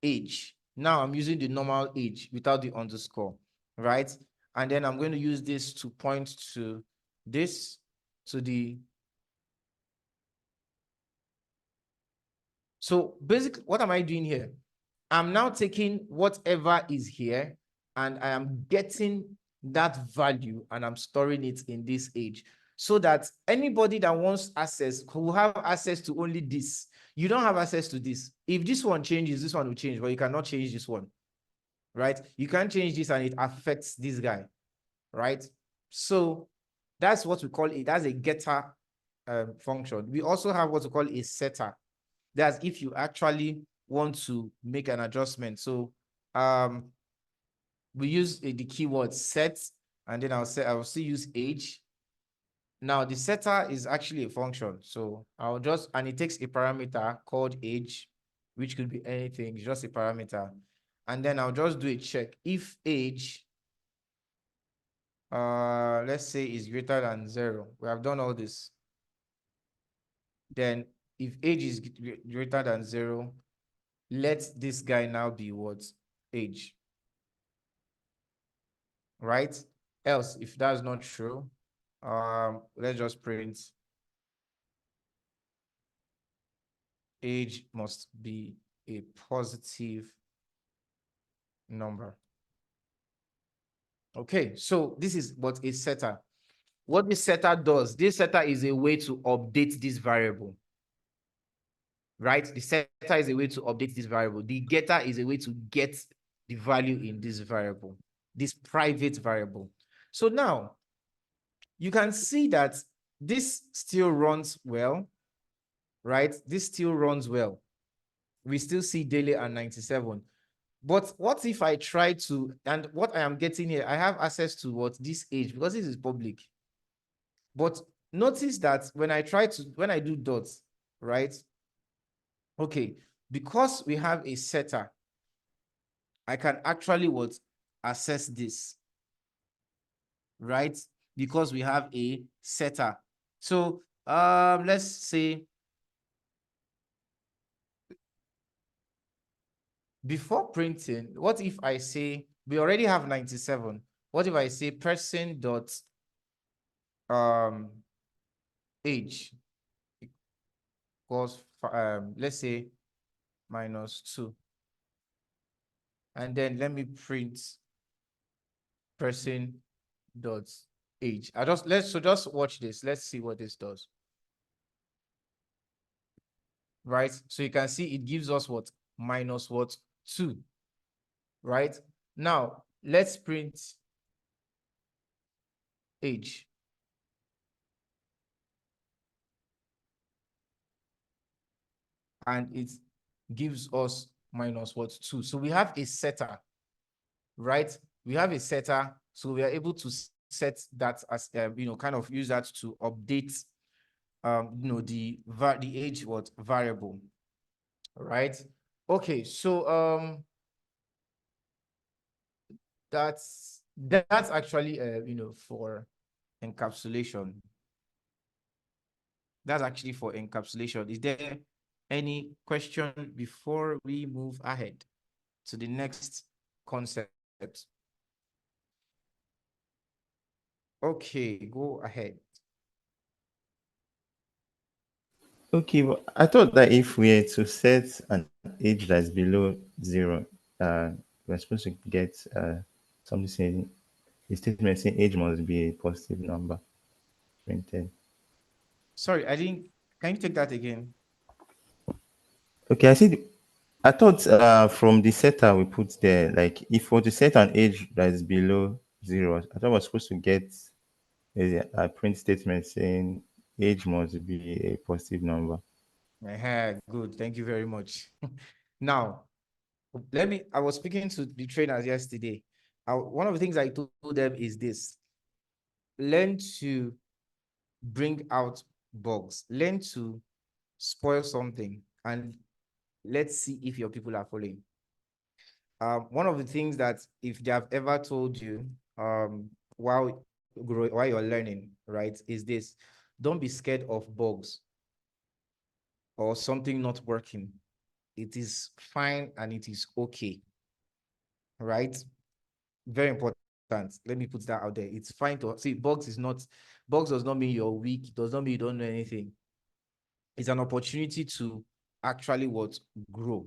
age. Now I'm using the normal age without the underscore, right? And then I'm going to use this to point to this, so basically, what am I doing here? I'm now taking whatever is here and I am getting that value and I'm storing it in this age, so that anybody that wants access will have access to only this. You don't have access to this. If this one changes, this one will change, but you cannot change this one, right? You can't change this and it affects this guy, right? So that's what we call it. That's a getter function. We also have what we call a setter. That's if you actually want to make an adjustment. So we use the keyword set, and then I'll still use age. Now the setter is actually a function, so and it takes a parameter called age, which could be anything, it's just a parameter. And then I'll just do a check. If age, let's say, is greater than 0, we have done all this. Then if age is greater than 0, let this guy now be what? Age. Right? Else, if that's not true, let's just print age must be a positive number. Okay, so this is what a setter. What this setter does, this setter is a way to update this variable. Right? The setter is a way to update this variable. The getter is a way to get the value in this variable, this private variable. So now you can see that this still runs well, right? This still runs well. We still see daily and 97. But what if I try to, and what I am getting here, I have access to what this age, because this is public. But notice that when I do dots, right? Okay, because we have a setter, I can actually access this, right? Because we have a setter. So let's say before printing, what if I say we already have 97? What if I say person dot age equals let's say -2, and then let me print person dot age. Just watch this. Let's see what this does. Right? So you can see it gives us what? -2. Right? Now let's print age. And it gives us -2. So we have a setter, right? We have a setter, so we are able to set that as kind of use that to update the age variable, right? Okay, so that's actually for encapsulation. That's actually for encapsulation. Is there any question before we move ahead to the next concept? Okay, go ahead. Okay, but I thought that if we are to set an age that's below 0, we're supposed to get something saying, a statement saying age must be a positive number printed. Sorry, can you take that again? Okay, I thought from the setter we put there, like if we were to set an age that is below 0, I thought we're supposed to get a print statement saying age must be a positive number. Good, thank you very much. Now, I was speaking to the trainers yesterday. One of the things I told them is this: learn to bring out bugs, learn to spoil something, and let's see if your people are following. One of the things that if they have ever told you while you're learning, right, is this: don't be scared of bugs or something not working. It is fine and it is okay, right? Very important. Let me put that out there. It's fine to see bugs does not mean you're weak. It does not mean you don't know anything. It's an opportunity to actually grow.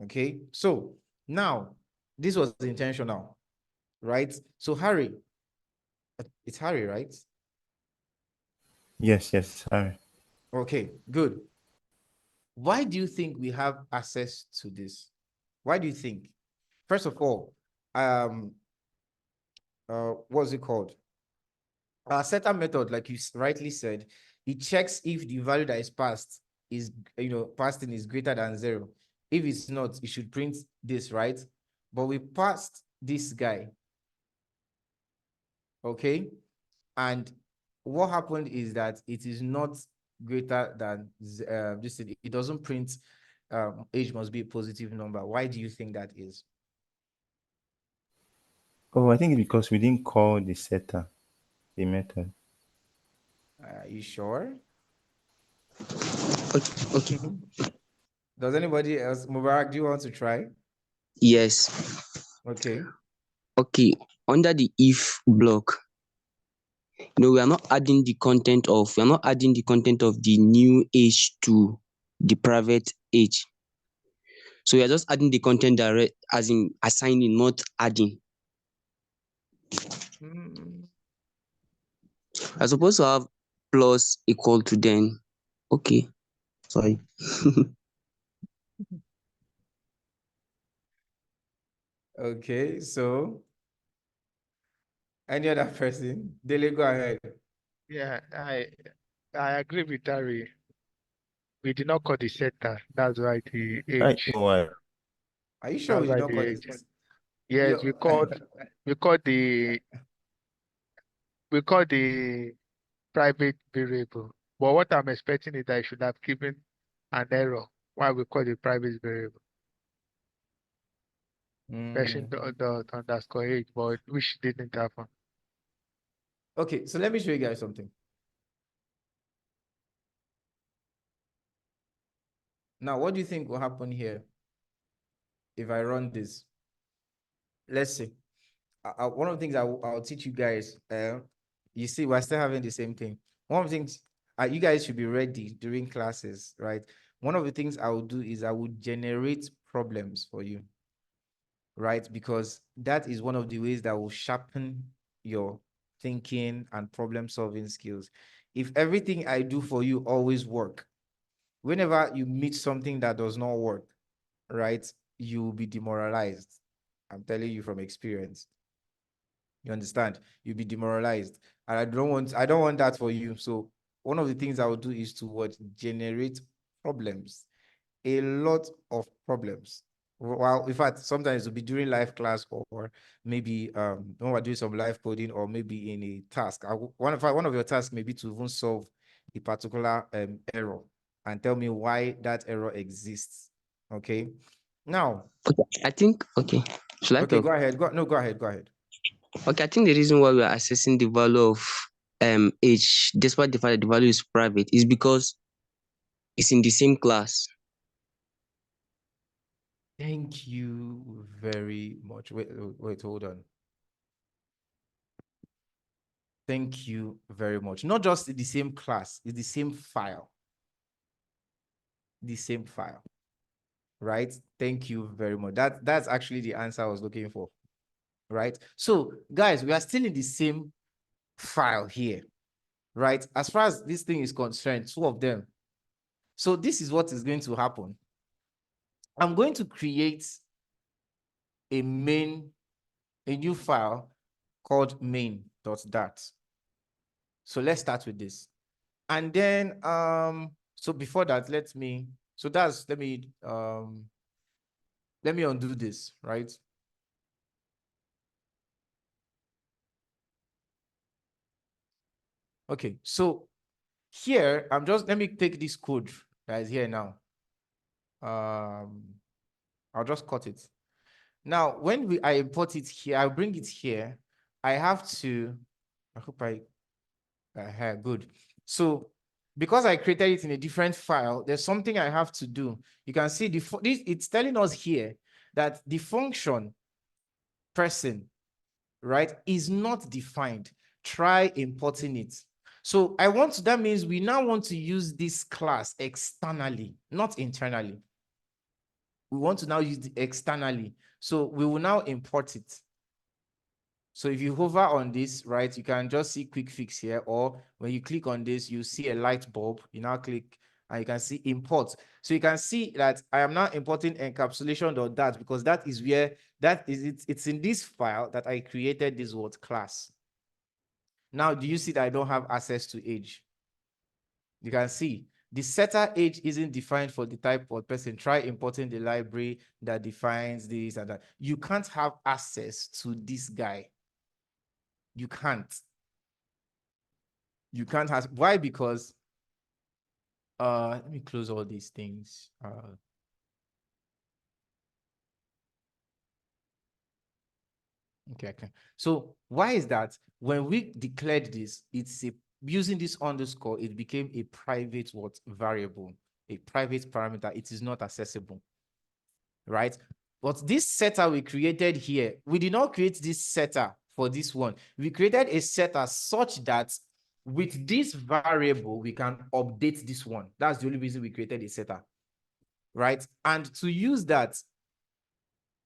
Okay. So now this was intentional, right? So Harry, it's Harry, right? Yes, sorry. Okay, good. Why do you think we have access to this? Why do you think? First of all, what's it called? Our setter method, like you rightly said, it checks if the value that is passed is, passed in is greater than 0. If it's not, it should print this, right? But we passed this guy. Okay. And what happened is that it is not greater than this. It doesn't print age must be a positive number. Why do you think that is? Oh, I think it's because we didn't call the setter the method. Are you sure? Okay. Does anybody else, Mubarak, do you want to try? Yes. Okay. Okay. Under the if block, we are not adding the content of the new age to the private age. So we are just adding the content direct, as in assigning, not adding. I'm supposed to have plus equal to then. Okay. Sorry. Okay, so any other person? Dele, go ahead. Yeah, I agree with Dari. We did not call the setter. That's why the I age. know why. Are you sure That's we did why not the call age. this? Yes, we called the private variable. But what I'm expecting is that I should have given an error why we call the private variable. Version the underscore age, but which didn't happen. Okay, so let me show you guys something. Now, what do you think will happen here if I run this? Let's see. One of the things I'll teach you guys, you see, we're still having the same thing. One of the things, you guys should be ready during classes, right? One of the things I will do is I will generate problems for you, right? Because that is one of the ways that will sharpen your thinking and problem solving skills. If everything I do for you always work, whenever you meet something that does not work, right, you will be demoralized. I'm telling you from experience. You understand? You'll be demoralized. And I don't want that for you. So one of the things I will do is to generate problems. A lot of problems. Well, in fact, sometimes it'll be during live class or maybe when we're doing some live coding or maybe in a task. One of your tasks may be to even solve a particular error and tell me why that error exists. Okay. Now, Okay, I think, okay. Should I okay, talk? go ahead. Go ahead. Okay, I think the reason why we are assessing the value of age, despite the fact that the value is private, is because it's in the same class. Thank you very much. Wait, hold on. Thank you very much. Not just the same class, it's the same file. The same file. Right? Thank you very much. That's actually the answer I was looking for. Right? So, guys, we are still in the same file here. Right? As far as this thing is concerned, two of them. So, this is what is going to happen. I'm going to create a new file called main.dat. So let's start with this. And then so before that, let me undo this, right? Okay, so here let me take this code that is here now. I'll just cut it. Now, when I import it here, I'll bring it here. I have to, I hope good. So because I created it in a different file, there's something I have to do. You can see it's telling us here that the function person, right, is not defined. Try importing it. So that means we now want to use this class externally, not internally. We want to now use it externally. So we will now import it. So if you hover on this, right, you can just see quick fix here, or when you click on this, you see a light bulb. You now click and you can see import. So you can see that I am now importing encapsulation.dat because that is where it's in this file that I created this word class. Now, do you see that I don't have access to age? You can see the setter age isn't defined for the type of person. Try importing the library that defines this and that. You can't have access to this guy. You can't. You can't have, why? Because let me close all these things. Okay, okay. So why is that? When we declared this, it's a using this underscore, it became a private what variable, a private parameter. It is not accessible, right? But this setter we created here, we did not create this setter for this one. We created a setter such that with this variable, we can update this one. That's the only reason we created a setter, right? And to use that,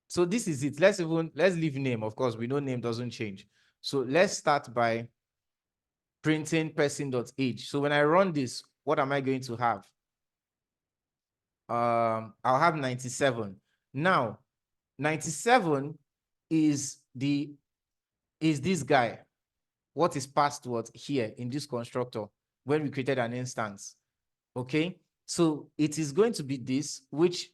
so this is it. Let's leave name. Of course, we know name doesn't change. So let's start by printing person.age. So when I run this, what am I going to have? I'll have 97. Now, 97 is this guy. What is passed what here in this constructor when we created an instance? Okay, so it is going to be this, which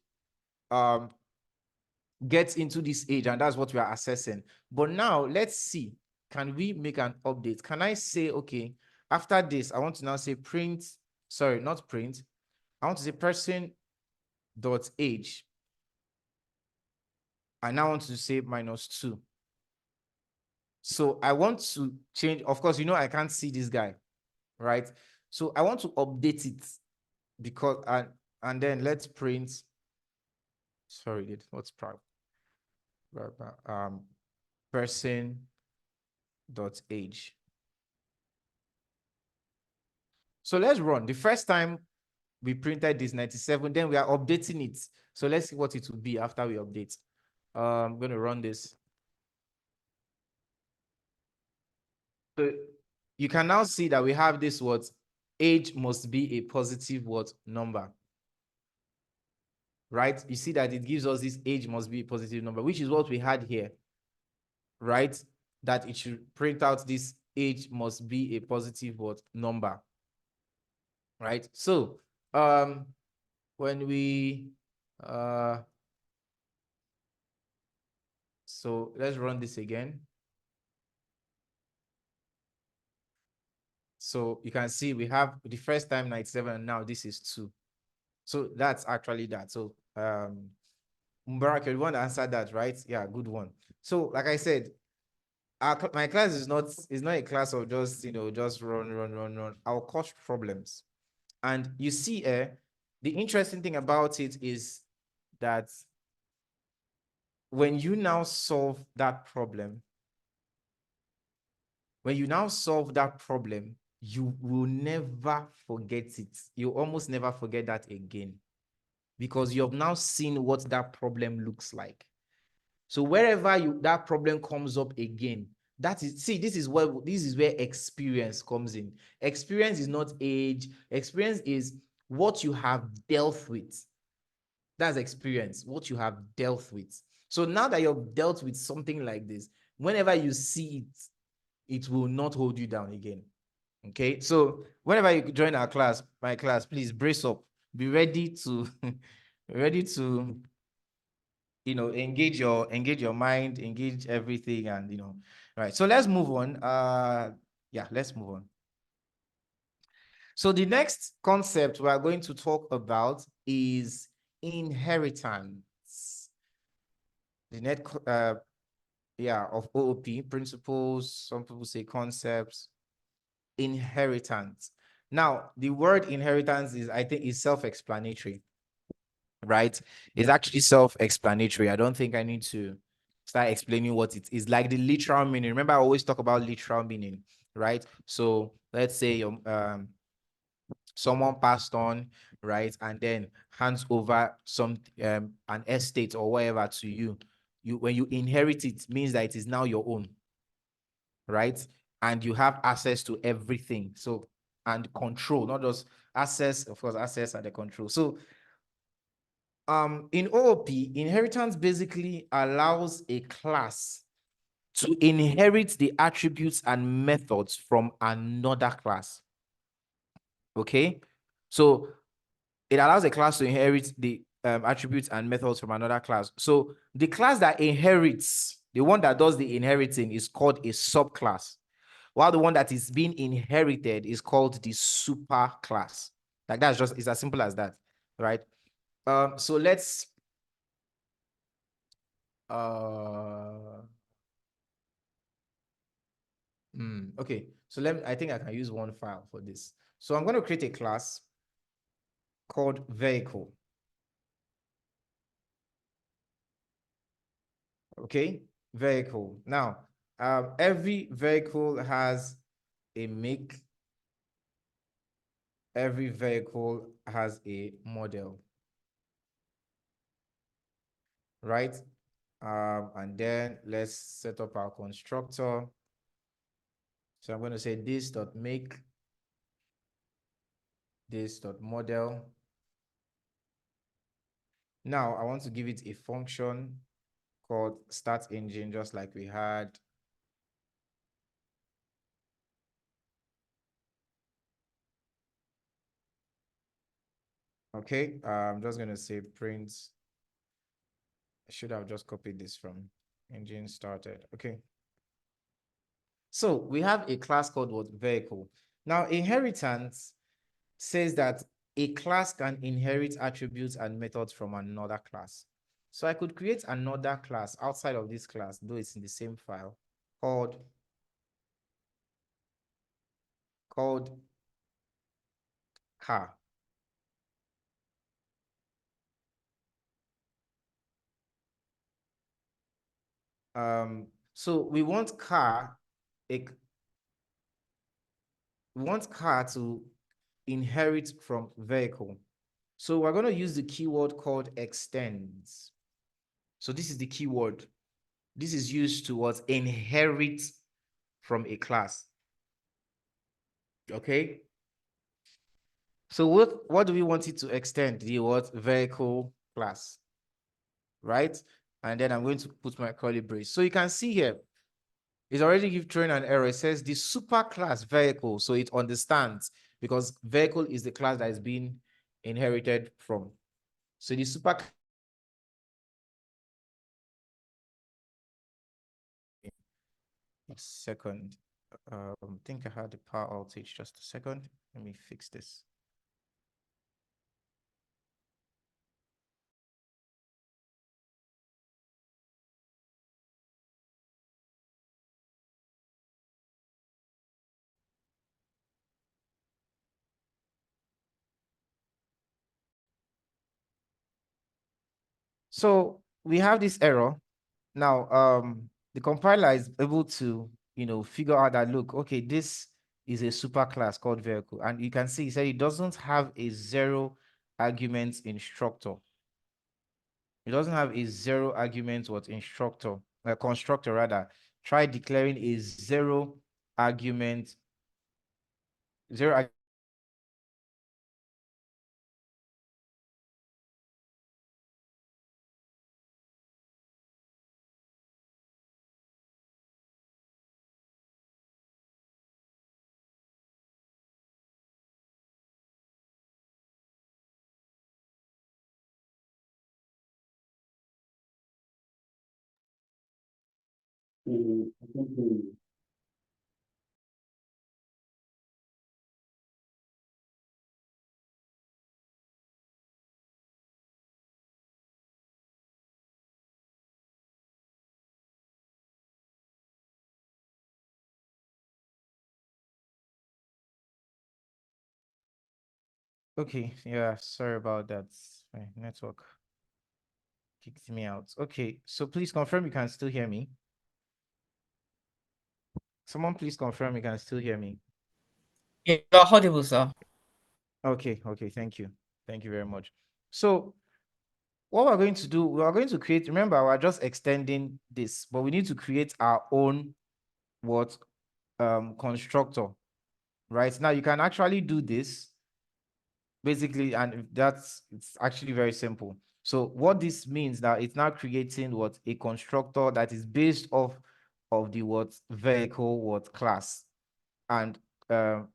gets into this age, and that's what we are assessing. But now let's see, can we make an update? Can I say, okay, after this, I want to now say print, sorry, not print. I want to say person.age. I now want to say -2. So I want to change, of course, you know, I can't see this guy, right? So I want to update it because, and then let's print, sorry, what's proud? Person.age. So let's run. The first time we printed this 97, then we are updating it. So let's see what it will be after we update. I'm going to run this. So you can now see that we have this what age must be a positive what number, right? You see that it gives us this age must be a positive number, which is what we had here, right? That it should print out this age must be a positive what number, right? So when we so let's run this again. So you can see we have the first time 97 and now this is 2. So that's actually that. So Mubarak, you want to answer that, right? Yeah, good one. So like I said, my class is not a class of just, you know, just run. I'll cause problems. And you see, the interesting thing about it is that when you now solve that problem, you will never forget it. You almost never forget that again, because you have now seen what that problem looks like. So wherever that problem comes up again, this is where experience comes in. Experience is not age. Experience is what you have dealt with. That's experience, what you have dealt with. So now that you've dealt with something like this, whenever you see it, it will not hold you down again. Okay, so whenever you join our class, my class, please brace up. Be ready to you know, engage your mind, engage everything, and you know, right. So let's move on. Yeah, let's move on. So the next concept we are going to talk about is inheritance. The net of OOP, principles, some people say concepts. Inheritance. Now, the word inheritance is, I think, is self-explanatory, right? It's actually self-explanatory. I don't think I need to start explaining what it is. Like the literal meaning. Remember, I always talk about literal meaning, right? So let's say someone passed on, right, and then hands over some an estate or whatever to you. When you inherit it, means that it is now your own, right? And you have access to everything. So, and control, not just access, of course, access and the control. So in OOP, inheritance basically allows a class to inherit the attributes and methods from another class. Okay, so it allows a class to inherit the attributes and methods from another class. So the class that inherits, the one that does the inheriting, is called a subclass. while the one that is being inherited is called the super class. Like that's just, it's as simple as that, right? So let's okay, so I think I can use one file for this. So I'm going to create a class called vehicle. Okay, vehicle. Now, every vehicle has a make. Every vehicle has a model, right? And then let's set up our constructor. So I'm going to say this.make, this.model. Now I want to give it a function called start engine, just like we had. Okay, I'm just going to say print. I should have just copied this from engine started. Okay. So we have a class called what? Vehicle. Now, inheritance says that a class can inherit attributes and methods from another class. So I could create another class outside of this class, though it's in the same file, called car. So we want car to inherit from vehicle. So we're going to use the keyword called extends. So this is the keyword. This is used to what? Inherit from a class. Okay. So what do we want it to extend? The what? Vehicle class. Right? And then I'm going to put my curly brace. So you can see here, it's already throwing an error. It says the super class vehicle. So it understands because vehicle is the class that is being inherited from. So the super second. I think I had the power outage. Just a second. Let me fix this. So we have this error. Now, the compiler is able to, figure out that, look, okay, this is a super class called vehicle. And you can see, it doesn't have a zero arguments instructor. It doesn't have a zero arguments constructor rather. Try declaring a zero argument. Okay, yeah, sorry about that. My network kicked me out. Okay, so please confirm you can still hear me. Someone please confirm you can still hear me. You're audible, sir. Okay, thank you. Thank you very much. So what we're going to do, we are going to create, remember, we're just extending this, but we need to create our own constructor, right? Now you can actually do this basically, and it's actually very simple. So what this means now, it's now creating a constructor that is based off of the vehicle class, and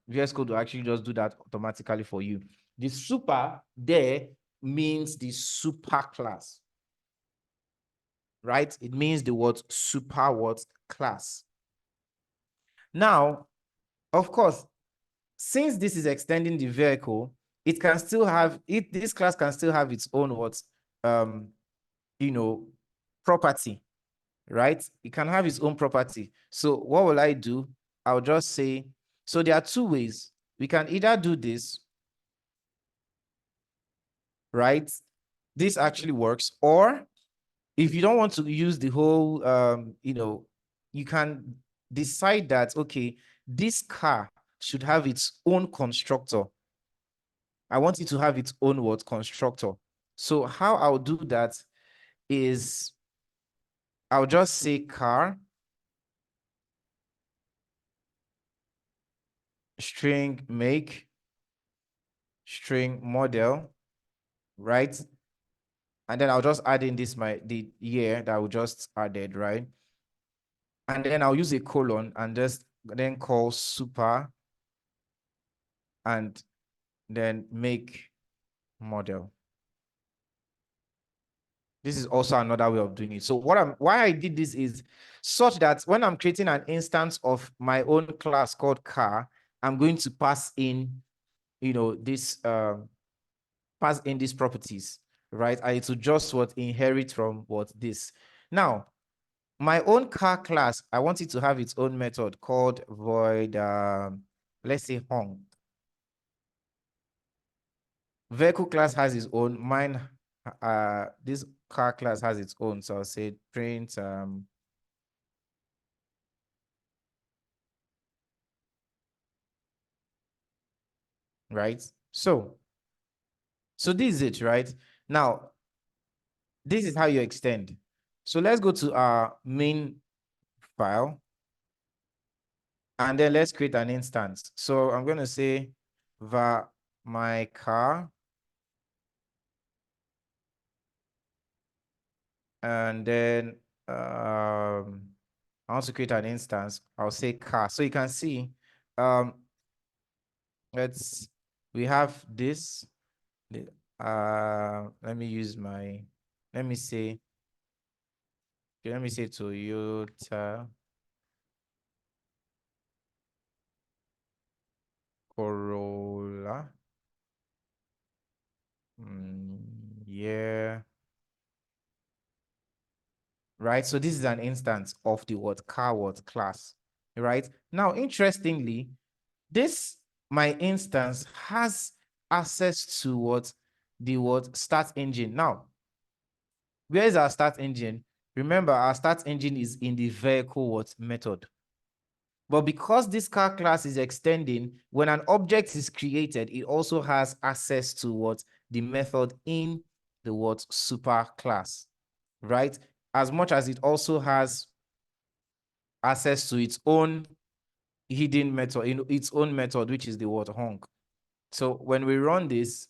VS Code will actually just do that automatically for you. The super there means the super class, right? It means the super class. Now, Of course, since this is extending the vehicle, it can still have it. This class can still have its own what, you know, property, right? It can have its own property. So what will I do? I'll just say, so there are two ways. We can either do this, right? This actually works. Or if you don't want to use the whole, you can decide that, okay, this car should have its own constructor. I want it to have its own what constructor. So how I'll do that is I'll just say car string make string model, right? And then I'll just add in the year that I just added, right? And then I'll use a colon and just then call super and then make model. This is also another way of doing it. So why I did this is such that when I'm creating an instance of my own class called car, I'm going to pass in, this pass in these properties, right? And it will just inherit from this. Now, my own car class, I want it to have its own method called void, let's say hung. Vehicle class has its own. Mine, this car class has its own. So I'll say print, right? So this is it, right? Now, this is how you extend. So let's go to our main file. And then let's create an instance. So I'm going to say var my car. And then I want to create an instance. I'll say car. So you can see, we have this. Let me say Toyota Corolla. Yeah. Right. So this is an instance of the car class. Right. Now, interestingly, my instance has access to the start engine. Now, where is our start engine? Remember, our start engine is in the vehicle method. But because this car class is extending, when an object is created, it also has access to the method in the super class, right? As much as it also has access to its own hidden method, its own method, which is the hung. So when we run this,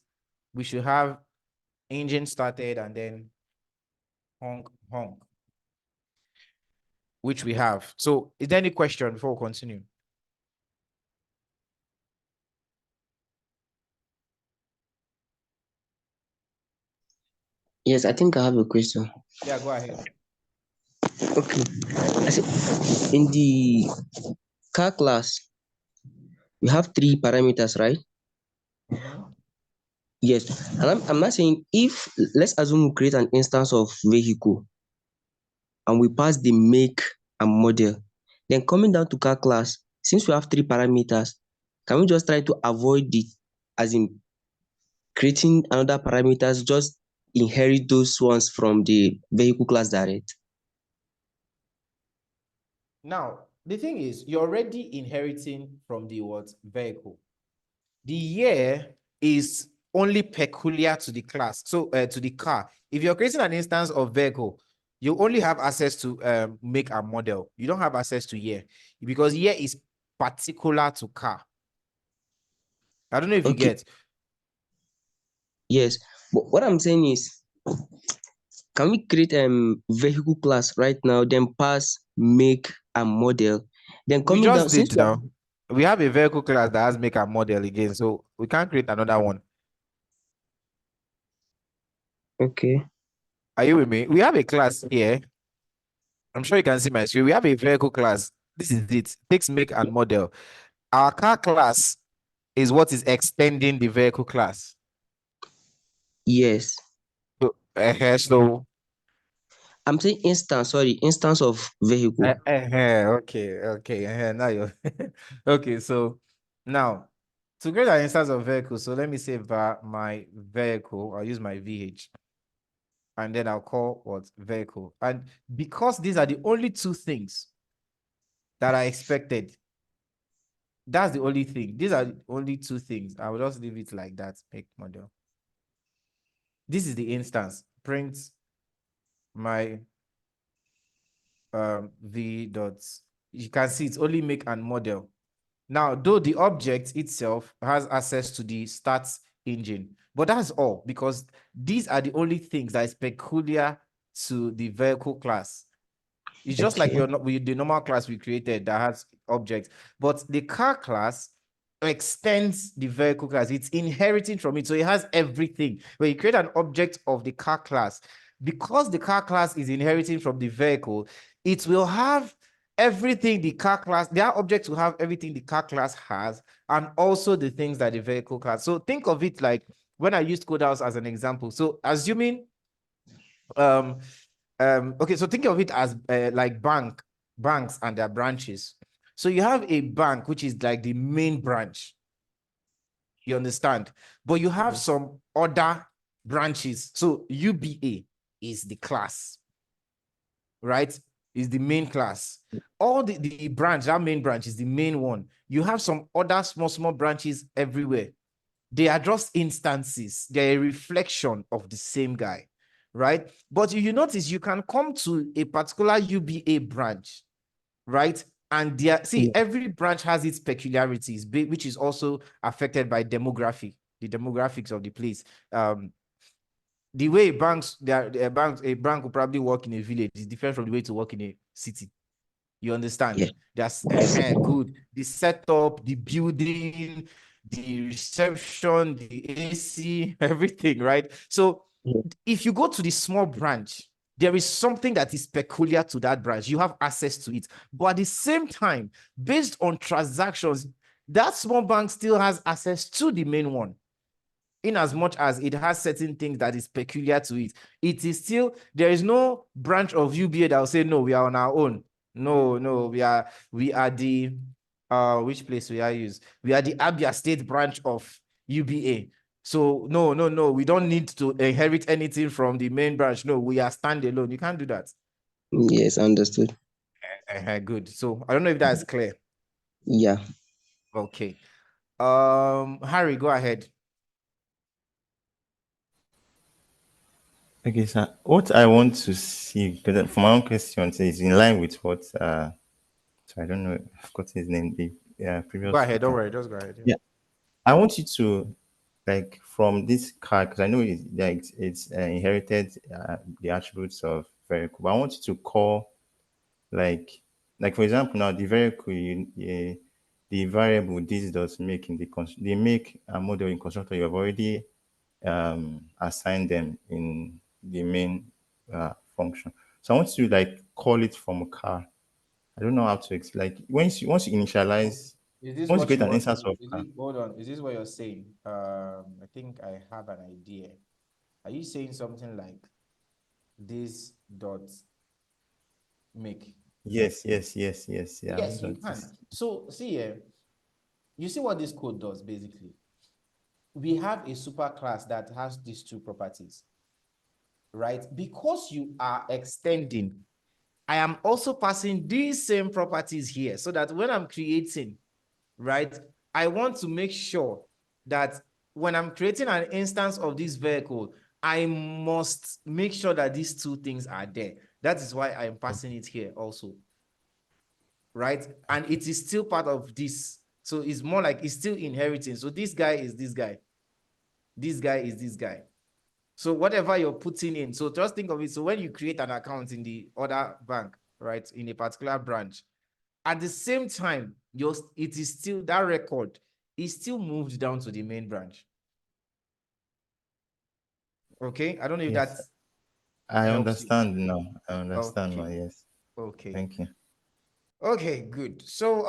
we should have engine started and then hung, which we have. So is there any question before we continue? Yes, I think I have a question. Yeah, go ahead. Okay. I said, in the car class, we have 3 parameters, right? Yes. And I'm not saying if, let's assume we create an instance of vehicle and we pass the make and model. Then coming down to car class, since we have 3 parameters, can we just try to avoid the, as in creating another parameters, just inherit those ones from the vehicle class direct? Now, the thing is, you're already inheriting from the vehicle. The year is only peculiar to the class, so to the car. If you're creating an instance of vehicle, you only have access to make a model. You don't have access to year because year is particular to car. I don't know if you get. Yes, but what I'm saying is, can we create a vehicle class right now, then pass make and model, then We coming just down since did now. We have a vehicle class that has make a model again, so we can't create another one. okay. Are you with me? We have a class here. I'm sure you can see my screen. We have a vehicle class. This is it. Takes make and model. Our car class is what is extending the vehicle class. Yes. So I'm saying instance of vehicle. okay. Now you're okay. So now to create an instance of vehicle, so let me say my vehicle, I'll use my VH, and then I'll call what vehicle. And because these are the only two things that are expected, that's the only thing. These are the only two things. I will just leave it like that. Make model. This is the instance. Print my v dots. You can see it's only make and model. Now, though the object itself has access to the stats engine, but that's all, because these are the only things that is peculiar to the vehicle class. It's just like Okay. with the normal class we created that has objects, but the car class extends the vehicle class. It's inheriting from it, so it has everything. When you create an object of the car class, because the car class is inheriting from the vehicle, it will have everything the car class, their objects will have everything the car class has, and also the things that the vehicle class. So think of it like when I used Codehouse as an example. So assuming okay, so think of it as like banks and their branches. So you have a bank which is like the main branch, you understand, but you have some other branches. So UBA is the class, right? Is the main class. All the branch, that main branch is the main one. You have some other small branches everywhere. They are just instances. They're a reflection of the same guy, right? But you notice you can come to a particular UBA branch, right? And see, every branch has its peculiarities, which is also affected by demography, the demographics of the place. The way banks, a bank will probably work in a village is different from the way to work in a city. You understand? Yeah. That's good. The setup, the building, the reception, the AC, everything, right? So Yeah. if you go to the small branch, there is something that is peculiar to that branch. You have access to it. But at the same time, based on transactions, that small bank still has access to the main one. In as much as it has certain things that is peculiar to it, it is still, there is no branch of UBA that will say, no, we are on our own. No, we are the which place we are use? We are the Abia State branch of UBA. So no, we don't need to inherit anything from the main branch. No, we are standalone. You can't do that. Yes, understood. Good. So I don't know if that's clear. Yeah. Okay. Harry, go ahead. Okay, so what I want to see, because for my own question, is in line with what so I don't know, I forgot his name, the previous Go ahead. Don't speaker. worry. Just go ahead. Yeah, I want you to, like, from this card, because I know it's inherited the attributes of vehicle, but I want you to call, like for example, now the vehicle, the variable this does make in the make a model in constructor, you have already assigned them in the main function. So I want you to like call it from a car. I don't know how to explain. Like once you initialize, Is this once you what create you an want instance to? of car. Hold on. Is this what you're saying? I think I have an idea. Are you saying something like this dot make? Yes. Yeah. Yes, you can. So see here, you see what this code does basically. We have a superclass that has these two properties, right? Because you are extending, I am also passing these same properties here so that when I'm creating, right, I want to make sure that when I'm creating an instance of this vehicle, I must make sure that these two things are there. That is why I'm passing it here also, right? And it is still part of this. So it's more like it's still inheriting. So this guy is this guy. This guy is this guy. So whatever you're putting in, so just think of it. So when you create an account in the other bank, right, in a particular branch, at the same time, it is still, that record is still moved down to the main branch. Okay, I don't know if Yes, that I helps you. understand now. I understand Okay. now. Yes. Okay. Thank you. Okay, good. So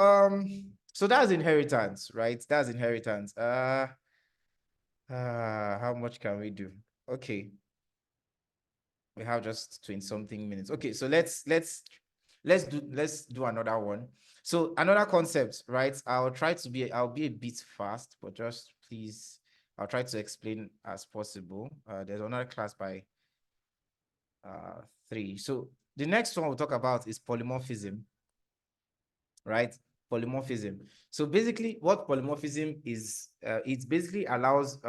So that's inheritance, right? That's inheritance. How much can we do? Okay. We have just 20 something minutes. Okay, so let's do another one. So another concept, right? I'll be a bit fast, but just please, I'll try to explain as possible. There's another class by 3. So the next one we'll talk about is polymorphism, right? Polymorphism. So basically what polymorphism is, it basically allows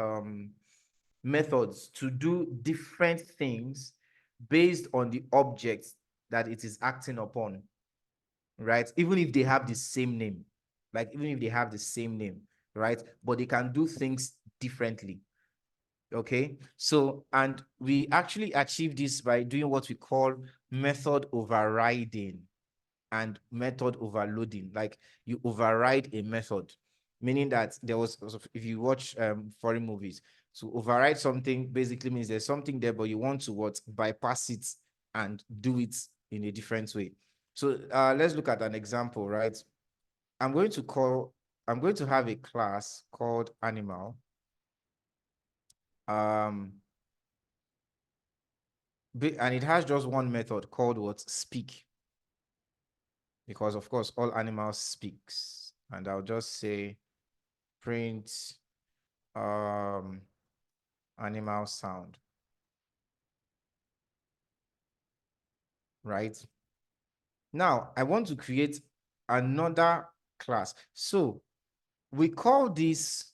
methods to do different things based on the object that it is acting upon, right? Even if they have the same name, right? But they can do things differently. Okay, so and we actually achieve this by doing what we call method overriding and method overloading. Like you override a method, meaning that if you watch foreign movies, to override something basically means there's something there, but you want to bypass it and do it in a different way. So let's look at an example, right? I'm going to have a class called animal. And it has just one method called speak, because of course all animals speaks. And I'll just say print animal sound, right? Now I want to create another class. So we call this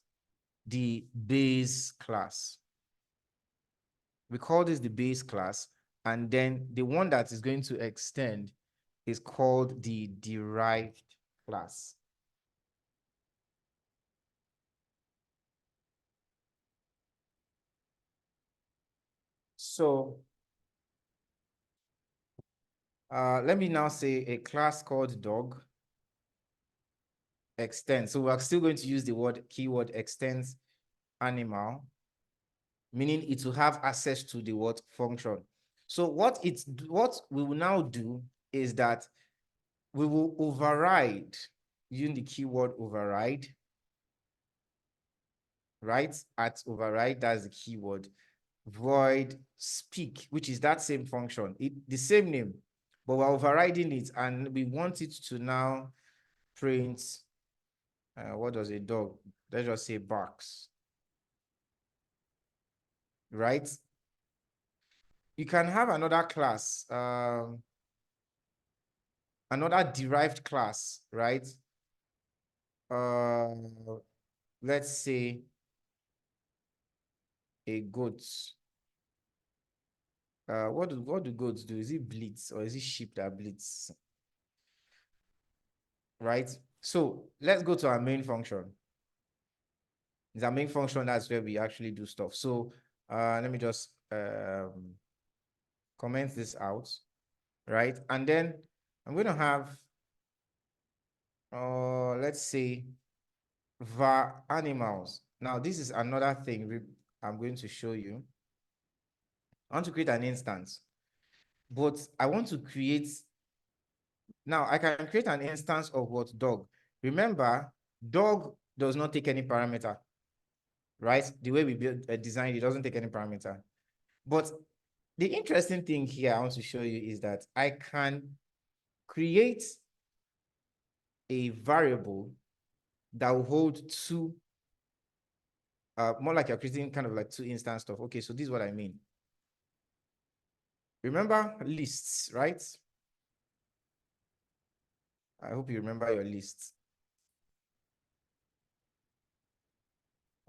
the base class. And then the one that is going to extend is called the derived class. So let me now say a class called dog extends. So we're still going to use the keyword extends animal, meaning it will have access to the function. So what we will now do is that we will override using the keyword override, right? At override, that's the keyword, void speak, which is that same function, the same name, but we're overriding it, and we want it to now print what does a dog, let's just say barks, right? You can have another class, another derived class, right? Let's say a goat. What do goats do? Is it bleats or is it sheep that bleats? Right? So let's go to our main function. It's our main function, that's where we actually do stuff. So let me just comment this out, right? And then I'm going to have, let's say, var animals. Now, this is another thing I'm going to show you. I want to create an instance, but I want to create, now I can create an instance of dog. Remember, dog does not take any parameter, right? The way we build a design, it doesn't take any parameter. But the interesting thing here I want to show you is that I can create a variable that will hold two, more like you're creating kind of like two instance stuff. Okay, so this is what I mean. Remember lists, right? I hope you remember your lists.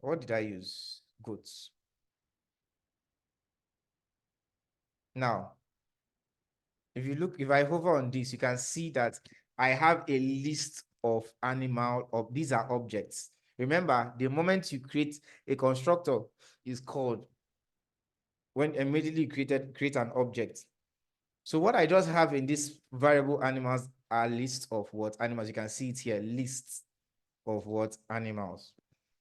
What did I use? Goats. Now, if I hover on this, you can see that I have a list of these are objects. Remember, the moment you create a constructor is called when immediately you create an object. So what I just have in this variable animals are lists of animals. You can see it here, lists of animals.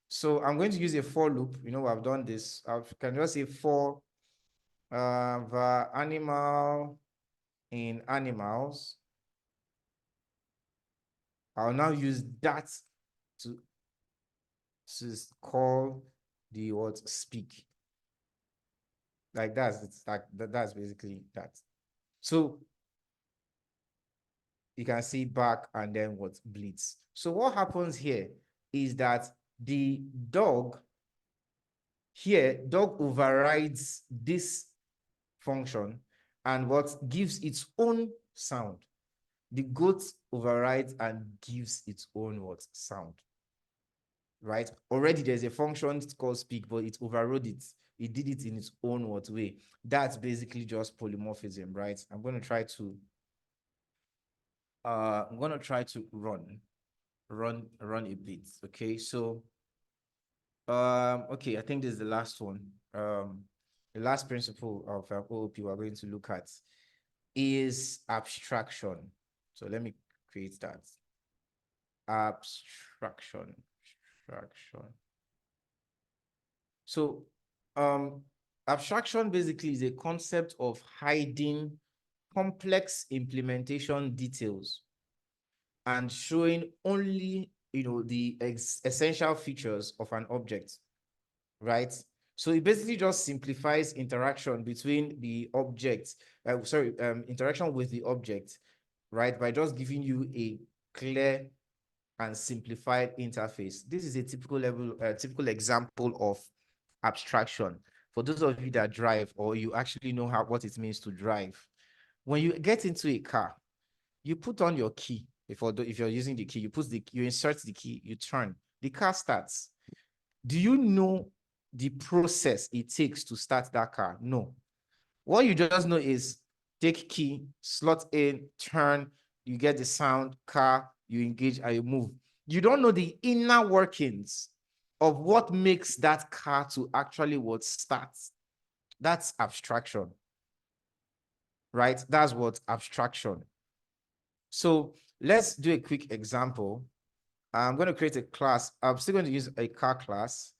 So I'm going to use a for loop. I've done this. I can just say for the animal in animals. I'll now use that to call the word speak. Like that's basically that. So you can see back and then what bleeds. So what happens here is that the dog overrides this function and what gives its own sound. The goat overrides and gives its own what sound. Right? Already there's a function called speak, but it overrode it. It did it in its own what way. That's basically just polymorphism, right? I'm going to try to run a bit. Okay, so okay, I think this is the last one. The last principle of OOP we're going to look at is abstraction. So let me create that. Abstraction. So abstraction basically is a concept of hiding complex implementation details and showing only the essential features of an object, right? So it basically just simplifies interaction between the object, interaction with the object, right? By just giving you a clear and simplified interface. This is a typical example of abstraction. For those of you that drive or you actually know what it means to drive, when you get into a car, you put on your key. If you're using the key, you insert the key, you turn, the car starts. Do you know the process it takes to start that car? No. What you just know is take key, slot in, turn, you get the sound, car, you engage and you move. You don't know the inner workings of what makes that car to actually what starts. That's abstraction, right? That's what abstraction. So let's do a quick example. I'm going to create a class. I'm still going to use a car class.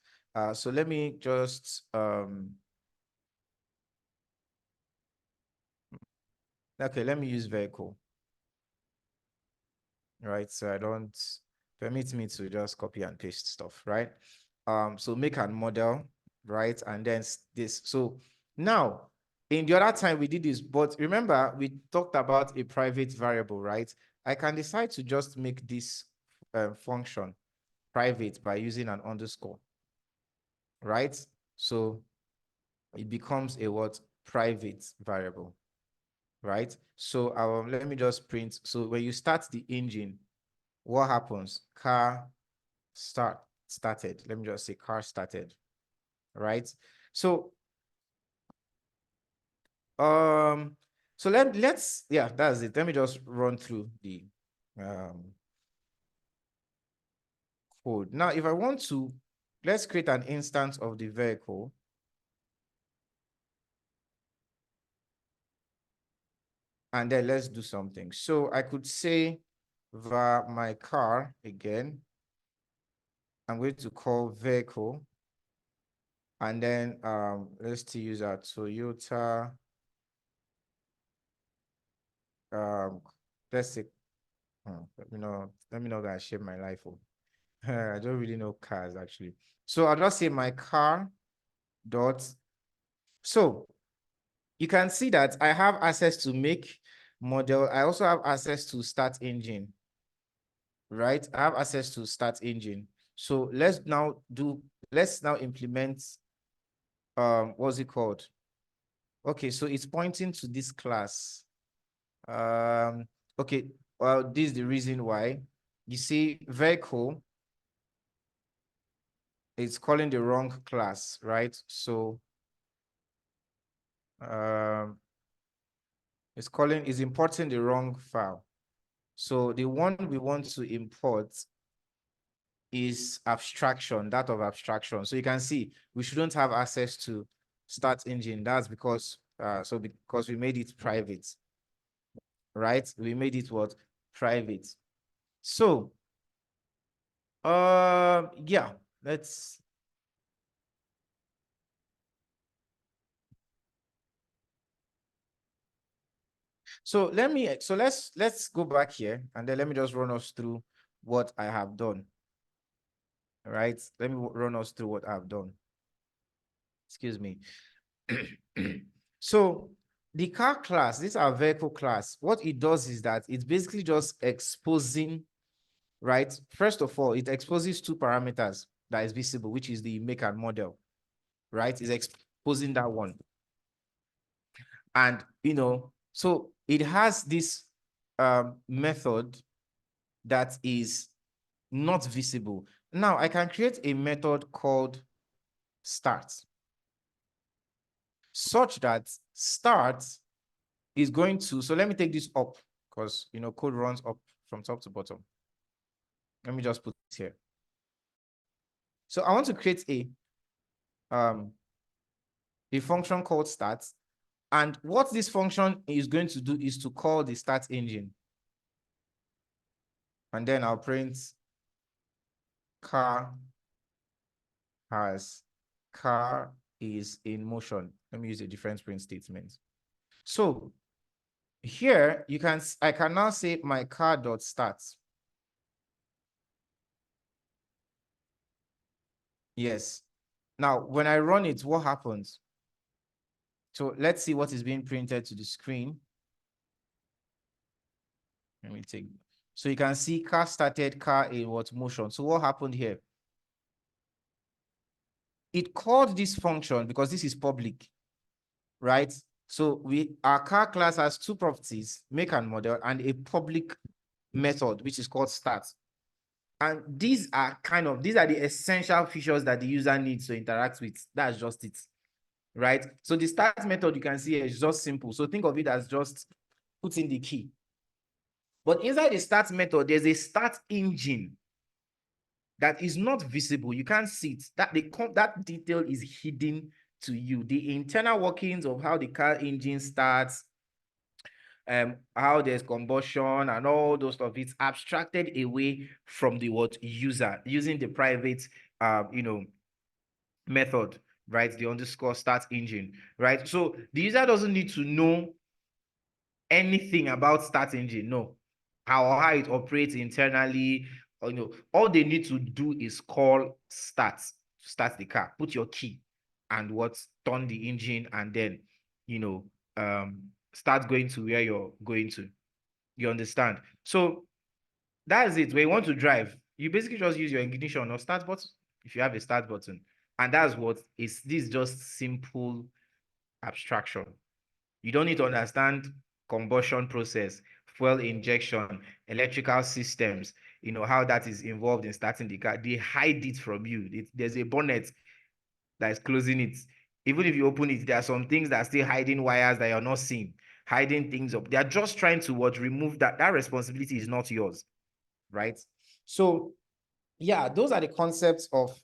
So let me just okay, let me use vehicle. Right, so I don't permit me to just copy and paste stuff, right? So make a model, right? And then this. So now in the other time we did this, but remember we talked about a private variable, right? I can decide to just make this function private by using an underscore, right? So it becomes a what? Private variable, right? So let me just print. So when you start the engine, what happens? Car started. Let me just say car started, right? So let's yeah, that's it. Let me just run through the code. Now, if I want to, let's create an instance of the vehicle. And then let's do something. So I could say my car again. I'm going to call vehicle. And then let's still use our Toyota. Let's say, let me not gonna share my life. I don't really know cars actually. So I'll just say my car dot. So you can see that I have access to make model. I also have access to start engine, right? I have access to start engine. So let's now implement, what's it called? Okay, so it's pointing to this class. Okay, well, this is the reason why. You see, vehicle, it's calling the wrong class, right? So it's importing the wrong file. So the one we want to import is abstraction, that of abstraction. So you can see we shouldn't have access to start engine. That's because because we made it private, right? We made it what? Private. So yeah, let's let's go back here and then let me just run us through what I have done. All right, let me run us through what I've done. Excuse me. So the car class, this is our vehicle class. What it does is that it's basically just exposing, right? First of all, it exposes two parameters that is visible, which is the make and model, right? It's exposing that one. And, so it has this method that is not visible. Now I can create a method called start, such that start is going to, so let me take this up because, code runs up from top to bottom. Let me just put it here. So I want to create a function called start. And what this function is going to do is to call the start engine. And then I'll print car is in motion. Let me use a different print statement. So here I can now say my car.start. Yes. Now, when I run it, what happens? So let's see what is being printed to the screen. Let me take. So you can see car started, car in what motion. So what happened here? It called this function because this is public, right? So our car class has two properties, make and model, and a public method, which is called start. And these are the essential features that the user needs to interact with. That's just it, right? So the start method you can see here is just simple. So think of it as just putting the key. But inside the start method, there's a start engine that is not visible. You can't see it. That detail is hidden to you. The internal workings of how the car engine starts, how there's combustion and all those stuff, it's abstracted away from the user using the private method, right? The underscore start engine, right? So the user doesn't need to know anything about start engine, no. How it operates internally, all they need to do is call start the car, put your key and turn the engine, and then start going to where you're going to. You understand? So that's it. When you want to drive, you basically just use your ignition or start button if you have a start button. And that's this is just simple abstraction. You don't need to understand combustion process, fuel injection, electrical systems, how that is involved in starting the car. They hide it from you. There's a bonnet that is closing it. Even if you open it, there are some things that are still hiding wires that you're not seeing, hiding things up. They are just trying to remove that. That responsibility is not yours, right? So yeah, those are the concepts of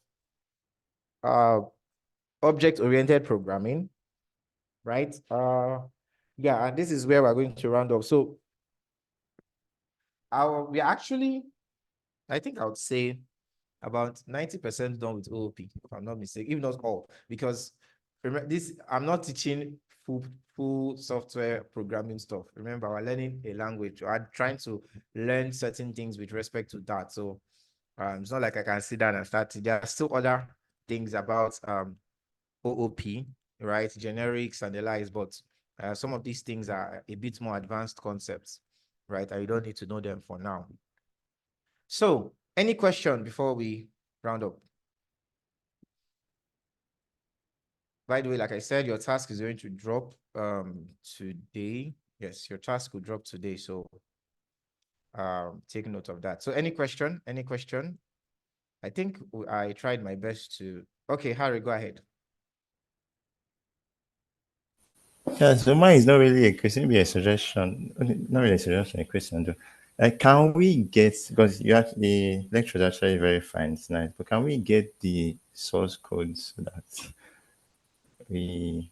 object-oriented programming, right? Yeah, and this is where we're going to round up. So we're actually, I think I would say about 90% done with OOP, if I'm not mistaken, if not all, because remember I'm not teaching full software programming stuff. Remember, we're learning a language. I'm trying to learn certain things with respect to that. So it's not like I can sit down and start. There are still other things about OOP, right? Generics and the likes, but some of these things are a bit more advanced concepts, right? And you don't need to know them for now. So, any question before we round up? By the way, like I said, your task is going to drop today. Yes, your task will drop today. So take note of that. So any question? Any question? I think I tried my best to. Okay, Harry, go ahead. Yeah, so mine is not really a question, maybe a suggestion. Not really a suggestion, a question though. Can we get, because the lecture is actually very fine, it's nice, but can we get the source code so that we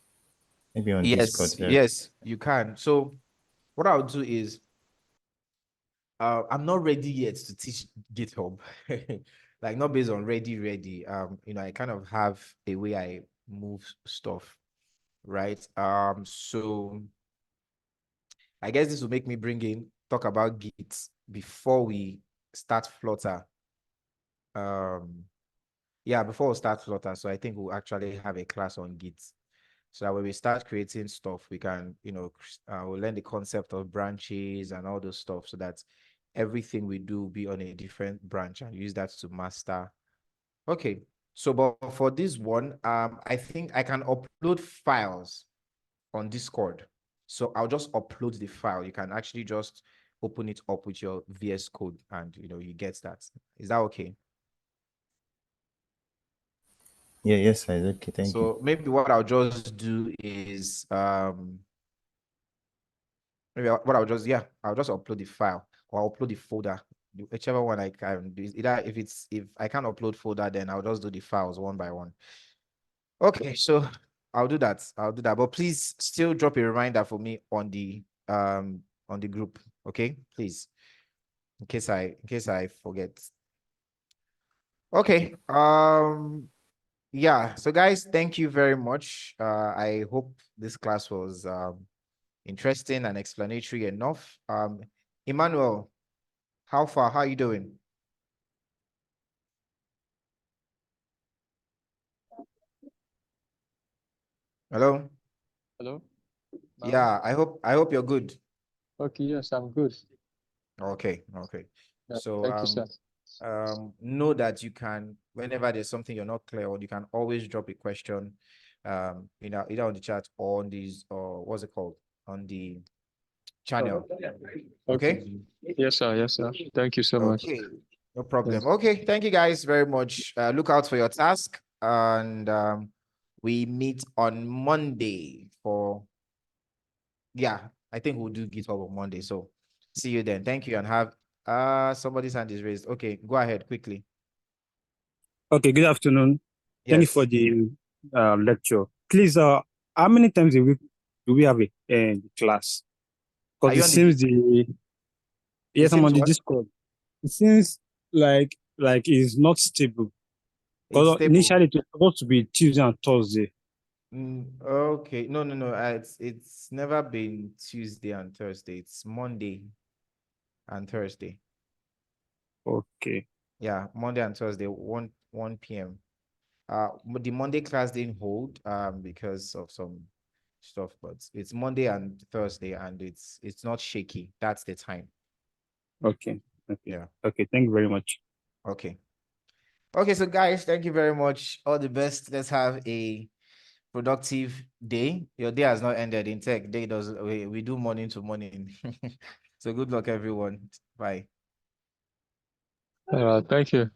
maybe on Discord? Yes, you can. So what I'll do is I'm not ready yet to teach GitHub. Like not based on ready. I kind of have a way I move stuff, right? So I guess this will make me talk about Git before we start Flutter. Yeah, before we start Flutter, so I think we'll actually have a class on Git. So that when we start creating stuff, we can, we'll learn the concept of branches and all those stuff so that everything we do will be on a different branch and use that to master. Okay. So, but for this one, I think I can upload files on Discord. So I'll just upload the file. You can actually just open it up with your VS Code and, you get that. Is that okay? Yeah, yes, sir. Okay, thank you. So maybe what I'll just do is maybe I'll just upload the file or I'll upload the folder, whichever one I can do. Either if I can't upload folder, then I'll just do the files one by one. Okay, so I'll do that. But please still drop a reminder for me on the group, okay? Please, in case I forget. Okay. Yeah. So guys, thank you very much. I hope this class was interesting and explanatory enough. Emmanuel, how far? How are you doing? Hello? Hello? Yeah, I hope you're good. Okay, yes, I'm good. Okay. Yeah, So thank you, sir. know that you can, whenever there's something you're not clear on, you can always drop a question, either on the chat or on these, or what's it called, on the channel. Okay. Yes, sir. Yes, sir. Thank you so much. Okay, no problem. Yes. Okay, thank you guys very much. Look out for your task, and we meet on Monday for, yeah, I think we'll do GitHub on Monday. So see you then. Thank you, and have somebody's hand is raised. Okay, go ahead quickly. Okay, good afternoon. Thank you for Yes. the lecture. Please, how many times a week do we have a class? Are Because you it on the seems yes, I'm seems on the what? Discord. It seems like it's not stable. It's Because stable. initially it was supposed to be Tuesday and Thursday. Okay. No. It's never been Tuesday and Thursday. It's Monday and Thursday. Okay. Yeah, Monday and Thursday, 1 p.m. The Monday class didn't hold because of some stuff, but it's Monday and Thursday, and it's not shaky. That's the time. Okay. Yeah. Okay. Thank you very much. Okay. Okay, so guys, thank you very much. All the best. Let's have a productive day. Your day has not ended in tech. Day does we do morning to morning. So good luck, everyone. Bye. Thank you.